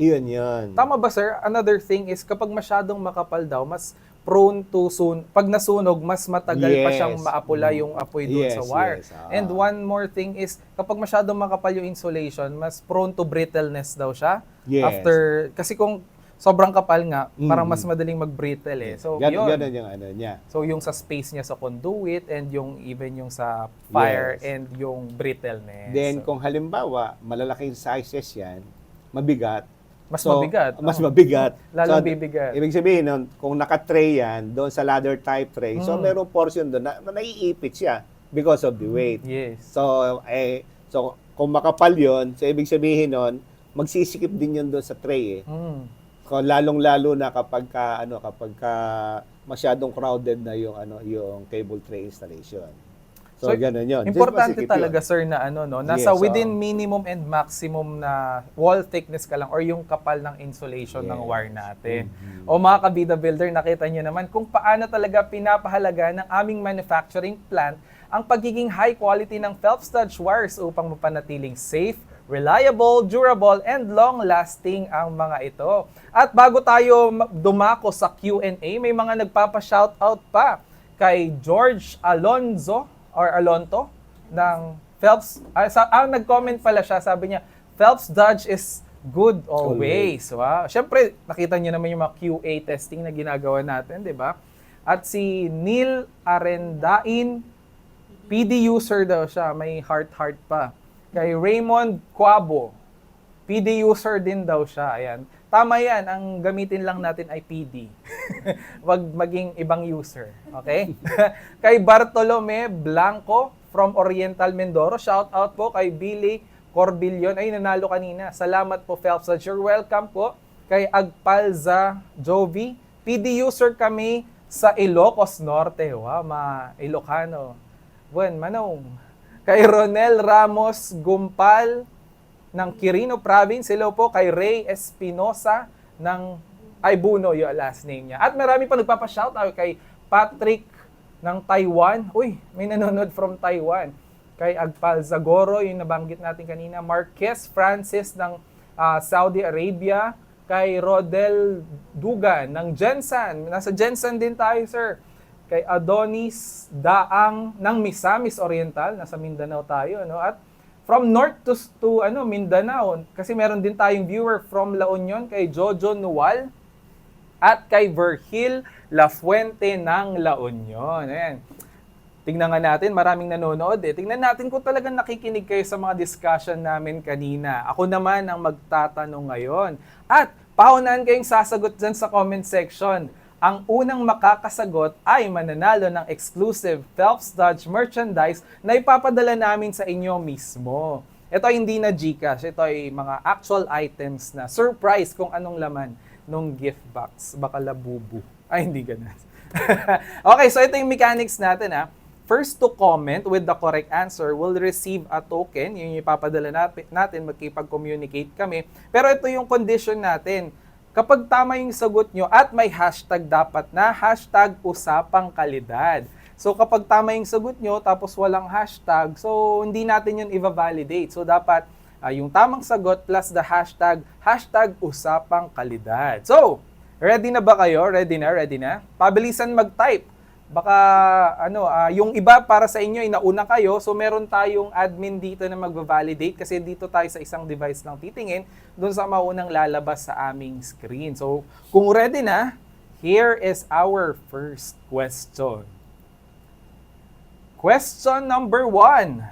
S3: Iyon yun.
S2: Tama ba, sir? Another thing is, kapag masyadong makapal daw, mas prone to pag nasunog, mas matagal pa siyang maapula yung apoy doon sa wire. And one more thing is, kapag masyadong makapal yung insulation, mas prone to brittleness daw siya.
S3: Yes.
S2: Kasi kung sobrang kapal nga, parang mas madaling mag-brittle eh. So,
S3: Ganun yung ano niya.
S2: So, yung sa space niya sa conduit and even yung sa fire and yung brittleness.
S3: Then, kung halimbawa, malalaking sizes yan, mabigat,
S2: mas mabigat.
S3: Mas mabigat.
S2: Lalong bibigat.
S3: Ibig sabihin nun, kung naka-tray yan, doon sa ladder type tray, so merong portion doon na naiipit siya because of the weight.
S2: Yes.
S3: So, kung makapal yun, so ibig sabihin nun, magsisikip din yun doon sa tray eh. Kung lalong-lalo na kapag masyadong crowded na yung cable tray installation. So ganun yun.
S2: Importante talaga, sir, na nasa within minimum and maximum na wall thickness ka lang or yung kapal ng insulation ng wire natin. O mga kabida builder, nakita nyo naman kung paano talaga pinapahalaga ng aming manufacturing plant ang pagiging high quality ng Phelps Dodge wires upang mapanatiling safe, reliable, durable, and long-lasting ang mga ito. At bago tayo dumako sa Q&A, may mga nagpapa-shoutout pa kay George Alonto ng Phelps. Nag-comment pala siya, sabi niya, Phelps Dodge is good always. Wow. Siyempre, nakita niyo naman yung mga QA testing na ginagawa natin, di ba? At si Neil Arendain, PD user daw siya, may heart pa. Kay Raymond Quabo, PD user din daw siya. Ayan. Tama yan, ang gamitin lang natin ay PD. Wag maging ibang user. Okay? Kay Bartolome Blanco from Oriental Mindoro, shout out po kay Billy Corbillion. Ay, nanalo kanina. Salamat po, Phelps Dodge. You're welcome po. Kay Agpalza Jovi, PD user kami sa Ilocos Norte. Wow, Ilocano. Buwan, manong. Kay Ronel Ramos Gumpal ng Quirino Province. Hello po kay Ray Espinosa ng Aibuno, yung last name niya. At marami pa nagpapa-shoutout kay Patrick ng Taiwan. Uy, may nanonood from Taiwan. Kay Agpal Zagoro, yung nabanggit natin kanina. Marquez Francis ng Saudi Arabia. Kay Rodel Dugan ng Jensan. Nasa Jensan din tayo, sir. Kay Adonis Daang ng Misamis Oriental. Nasa Mindanao tayo, no? At from north to Mindanao, kasi meron din tayong viewer from La Union, kay Jojo Nuwal at kay Vergil Lafuente ng La Union. Ayan. Tingnan nga natin, maraming nanonood eh. Tingnan natin kung talagang nakikinig kayo sa mga discussion namin kanina. Ako naman ang magtatanong ngayon. At paunahan kayong sasagot dyan sa comment section. Ang unang makakasagot ay mananalo ng exclusive Phelps Dodge merchandise na ipapadala namin sa inyo mismo. Ito ay hindi na GCash, ito ay mga actual items na surprise kung anong laman nung gift box. Baka labubu. Ay, hindi ganun. Okay, so ito yung mechanics natin ha. First to comment with the correct answer will receive a token. Yung ipapadala natin, magkipag-communicate kami. Pero ito yung condition natin. Kapag tama yung sagot nyo at may hashtag dapat na, hashtag usapang kalidad. So kapag tama yung sagot nyo tapos walang hashtag, so hindi natin yun i-validate. So dapat yung tamang sagot plus the hashtag, hashtag usapang kalidad. So, ready na ba kayo? Ready na? Pabilisan mag-type. Baka yung iba para sa inyo ay nauna kayo, so meron tayong admin dito na magva-validate kasi dito tayo sa isang device lang titingin doon sa maunang lalabas sa aming screen. So, kung ready na, here is our first question. Question number 1.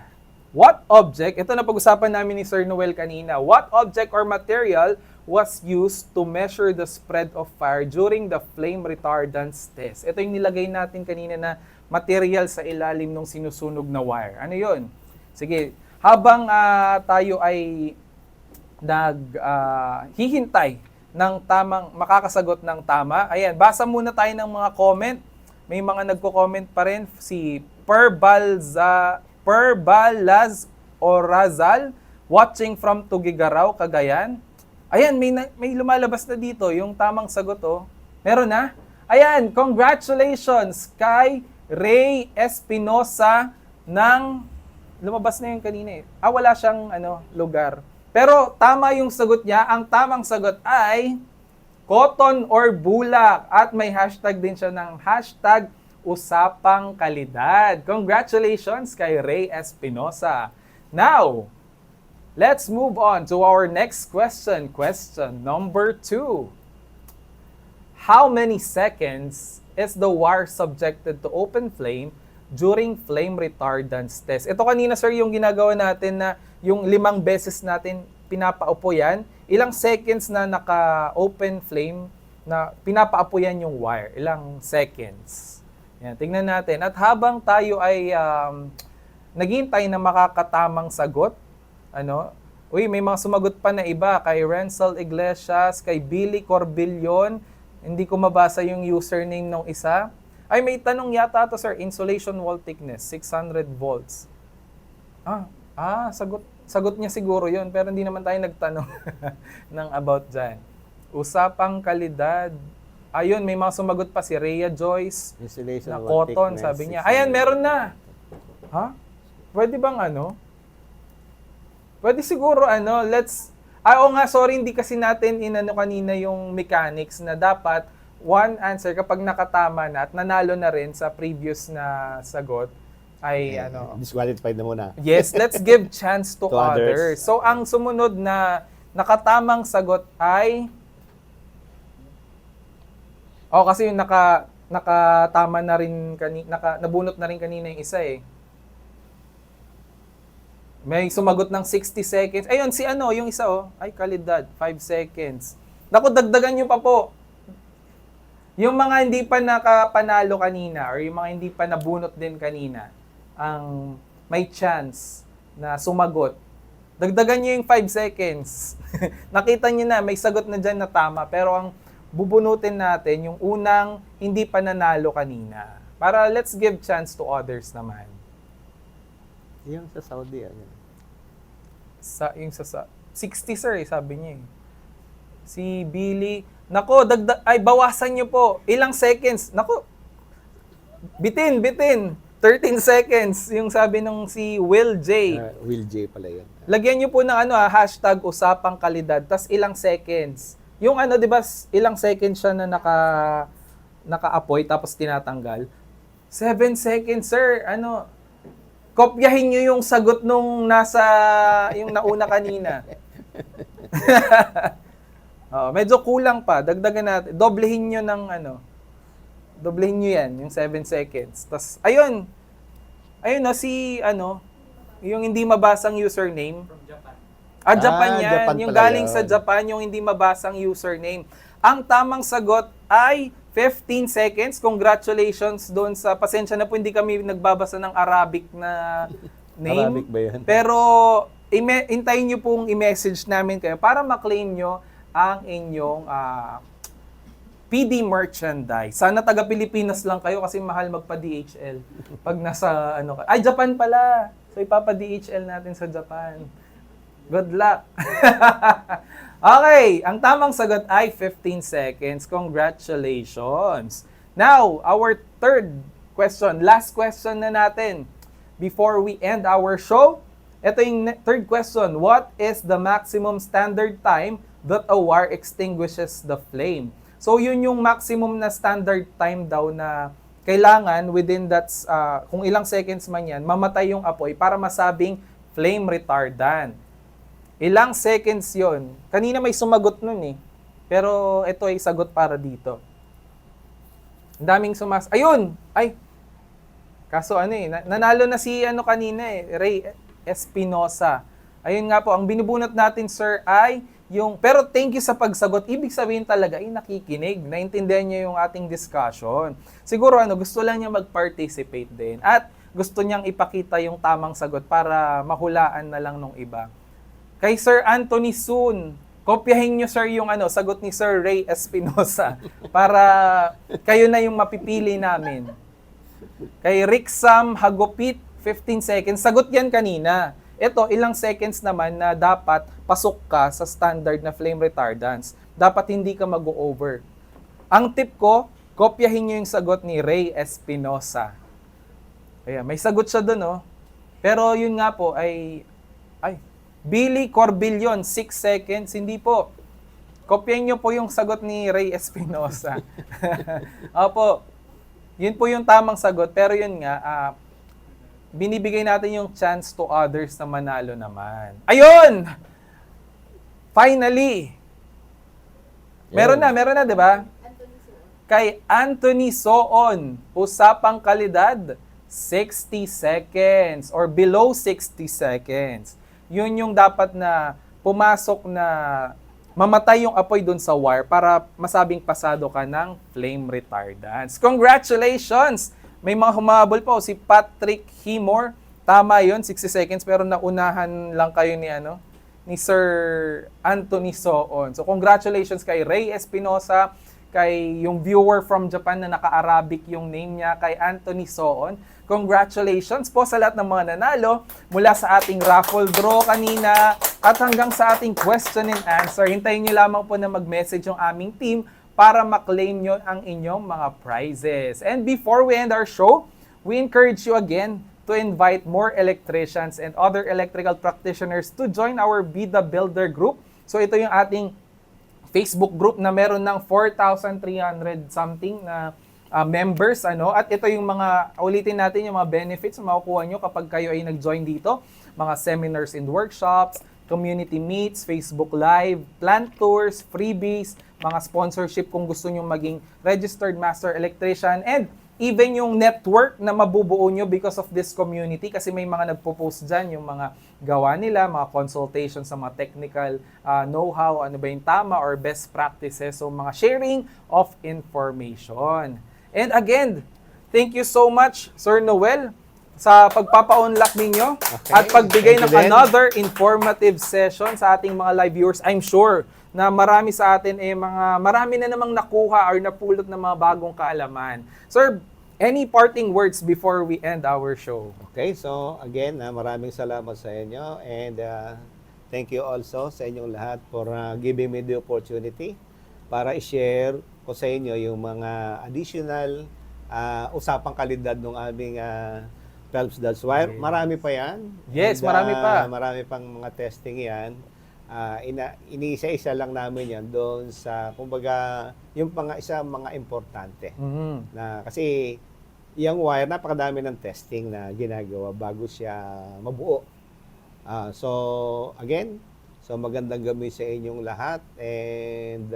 S2: What object, ito na pag-usapan namin ni Sir Noel kanina, what object or material was used to measure the spread of fire during the flame retardance test? Ito yung nilagay natin kanina na material sa ilalim ng sinusunog na wire. Ano yun? Sige, habang tayo ay hihintay ng tamang, makakasagot ng tama, ayan, basa muna tayo ng mga comment. May mga nagko-comment pa rin, si Perbalaz Orazal, watching from Tugigaraw, Cagayan. Ayan, may lumalabas na dito, yung tamang sagot, oh. Meron na? Ayan, congratulations kay Ray Espinosa ng, lumabas na yung kanina eh. Wala siyang lugar. Pero tama yung sagot niya, ang tamang sagot ay cotton or bulak. At may hashtag din siya ng hashtag usapang kalidad. Congratulations kay Ray Espinosa. Now, let's move on to our next question. Question number 2. How many seconds is the wire subjected to open flame during flame retardance test? Ito kanina, sir, yung ginagawa natin na yung 5 beses natin pinapaupo yan. Ilang seconds na naka-open flame na pinapaapo yan yung wire? Ilang seconds? Yan, tingnan natin. At habang tayo ay naghihintay na makakatamang sagot, may mga sumagot pa na iba, kay Renzel Iglesias, kay Billy Corbillon, hindi ko mabasa yung username ng isa. Ay, may tanong yata to, sir, insulation wall thickness, 600 volts. Sagot niya siguro yun, pero hindi naman tayo nagtanong ng about dyan. Usapang kalidad. Ayun, may mga sumagot pa si Rhea Joyce,
S3: Insulation
S2: na
S3: wall
S2: cotton,
S3: thickness,
S2: sabi niya.
S3: 600.
S2: Ayan, meron na. Pwede bang Pwede siguro oo nga, sorry, hindi kasi natin kanina yung mechanics na dapat one answer kapag nakatama na at nanalo na rin sa previous na sagot ay
S3: Disqualified na muna.
S2: Yes, let's give chance to
S3: To others.
S2: others. So ang sumunod na nakatamang sagot ay kasi yung nakatama na rin nabunot na rin kanina yung isa eh. May sumagot ng 60 seconds. Ayun, yung isa ay kalidad, 5 seconds. Naku, dagdagan nyo pa po. Yung mga hindi pa nakapanalo kanina or yung mga hindi pa nabunot din kanina, ang may chance na sumagot, dagdagan nyo yung 5 seconds. Nakita nyo na, may sagot na dyan na tama, pero ang bubunutin natin yung unang hindi pa nanalo kanina. Para let's give chance to others naman.
S3: Yung sa Saudi,
S2: Yung sa 60, sir, sabi niya eh. Si Billy, nako, bawasan niyo po. Ilang seconds? Nako, bitin. 13 seconds, yung sabi nung si Will J.
S3: Will J pala yun.
S2: Lagyan niyo po ng hashtag usapang kalidad, tas ilang seconds. Yung di ba, ilang seconds siya na naka-apoy, tapos tinatanggal. 7 seconds, sir. Kopyahin nyo yung sagot nung yung nauna kanina. Medyo kulang pa. Dagdagan natin. Doblehin nyo doblehin nyo yan, yung 7 seconds. Tapos, ayun, yung hindi mabasang username. From Japan. Japan yan.
S3: Japan
S2: yung
S3: pala
S2: galing
S3: yun.
S2: sa Japan, yung hindi mabasang username. Ang tamang sagot ay 15 seconds. Congratulations doon sa, pasensya na po, hindi kami nagbabasa ng Arabic na name.
S3: Arabic ba yan?
S2: Pero, hintayin nyo pong i-message namin kayo para maklaim nyo ang inyong PD Merchandise. Sana taga Pilipinas lang kayo kasi mahal magpa DHL. Pag nasa Japan pala. So ipapa DHL natin sa Japan. Good luck. Okay, ang tamang sagot ay 15 seconds. Congratulations. Now, our third question, last question na natin before we end our show. Ito yung third question. What is the maximum standard time that a wire extinguishes the flame? So, yun yung maximum na standard time daw na kailangan within kung ilang seconds man yan, mamatay yung apoy para masabing flame retardant. Ilang seconds yon? Kanina may sumagot nun eh. Pero ito ay sagot para dito. Ang daming Ayun! Ay! Kaso nanalo na si kanina eh, Ray Espinosa. Ayun nga po, ang binubunot natin sir ay pero thank you sa pagsagot. Ibig sabihin talaga, nakikinig. Naintindihan niya yung ating discussion. Siguro gusto lang niya mag-participate din. At gusto niyang ipakita yung tamang sagot para mahulaan na lang nung iba. Kay Sir Anthony Soon, kopyahin niyo sir yung sagot ni Sir Ray Espinosa para kayo na yung mapipili namin. Kay Ricksam Hagupit, 15 seconds. Sagot yan kanina. Ito, ilang seconds naman na dapat pasok ka sa standard na flame retardants. Dapat hindi ka mag-over. Ang tip ko, kopyahin nyo yung sagot ni Ray Espinosa. Ayan, may sagot siya dun, Pero yun nga po Billy Corbillon, 6 seconds. Hindi po. Kopyahin nyo po yung sagot ni Ray Espinosa. Opo. Yun po yung tamang sagot. Pero yun nga, binibigay natin yung chance to others na manalo naman. Ayun! Finally! Meron na, di ba? Kay Anthony Soon, usapang kalidad, 60 seconds or below 60 seconds. Yun yung dapat na pumasok na mamatay yung apoy dun sa wire para masabing pasado ka ng flame retardants. Congratulations! May mga humabol pa si Patrick Himor. Tama yun, 60 seconds pero naunahan lang kayo ni Sir Anthony Soon. So congratulations kay Ray Espinosa, kay yung viewer from Japan na naka-Arabic yung name niya, kay Anthony Soon. Congratulations po sa lahat ng mga nanalo mula sa ating raffle draw kanina at hanggang sa ating question and answer. Hintayin nyo lamang po na mag-message yung aming team para maklaim nyo ang inyong mga prizes. And before we end our show, we encourage you again to invite more electricians and other electrical practitioners to join our Be The Builder group. So ito yung ating Facebook group na meron ng 4,300 something na members. At ito yung ulitin natin yung mga benefits na makukuha nyo kapag kayo ay nag-join dito. Mga seminars and workshops, community meets, Facebook Live, plant tours, freebies, mga sponsorship kung gusto nyo maging registered master electrician, and even yung network na mabubuo nyo because of this community kasi may mga nagpo-post dyan yung mga gawa nila, mga consultations sa mga technical know-how, ano ba yung tama or best practices, so mga sharing of information. And again, thank you so much, Sir Noel, sa pagpapa-unlock ninyo at pagbigay ng another informative session sa ating mga live viewers. I'm sure na marami sa atin marami na namang nakuha or napulot ng mga bagong kaalaman. Sir, any parting words before we end our show?
S3: Okay, so again, maraming salamat sa inyo and thank you also sa inyong lahat for giving me the opportunity para i-share ko sa inyo yung mga additional usapang kalidad ng aming Phelps Dodge wire. Marami pa yan.
S2: Yes,
S3: and,
S2: marami pa.
S3: Marami pang mga testing yan. Iniisa-isa lang namin yan doon sa, kumbaga, yung mga importante.
S2: Mm-hmm.
S3: Na, kasi, yung wire, napakadami ng testing na ginagawa bago siya mabuo. So, again, magandang gabi sa inyong lahat and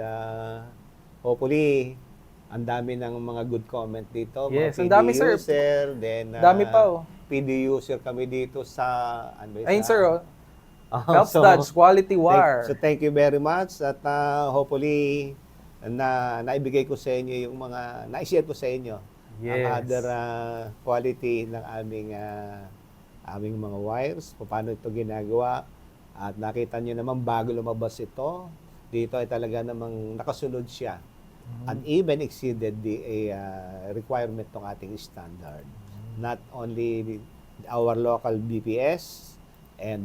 S3: hopefully, ang dami ng mga good comment dito.
S2: Yes,
S3: mga
S2: ang dami, sir.
S3: user, then,
S2: dami pa,
S3: PD user kami dito sa,
S2: ayun, sir, Phelps Dodge Quality Wire.
S3: Thank you very much at hopefully naibigay ko sa inyo yung mga na-share ko sa inyo ang other quality ng aming mga wires, paano ito ginagawa at nakita niyo naman bago lumabas ito, dito ay talaga namang nakasunod siya and even exceeded the requirement ng ating standard. Not only our local BPS,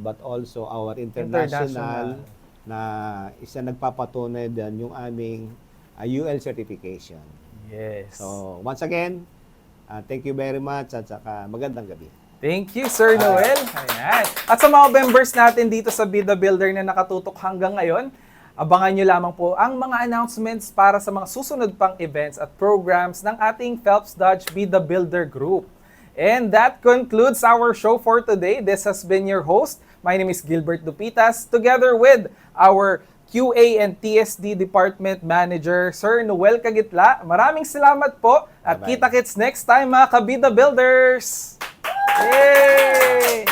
S3: but also our international na isa nagpapatunay din yung aming UL certification.
S2: Yes.
S3: So, once again, thank you very much at saka magandang gabi.
S2: Thank you, Sir Noel. Ayan. At sa mga members natin dito sa Be The Builder na nakatutok hanggang ngayon, abangan nyo lamang po ang mga announcements para sa mga susunod pang events at programs ng ating Phelps Dodge Be The Builder Group. And that concludes our show for today. This has been your host. My name is Gilbert Dupitas, together with our QA and TSD Department Manager, Sir Noel Cagitla. Maraming salamat po at
S3: Bye-bye.
S2: kita-kits next time mga ka-Be The Builders! Yay!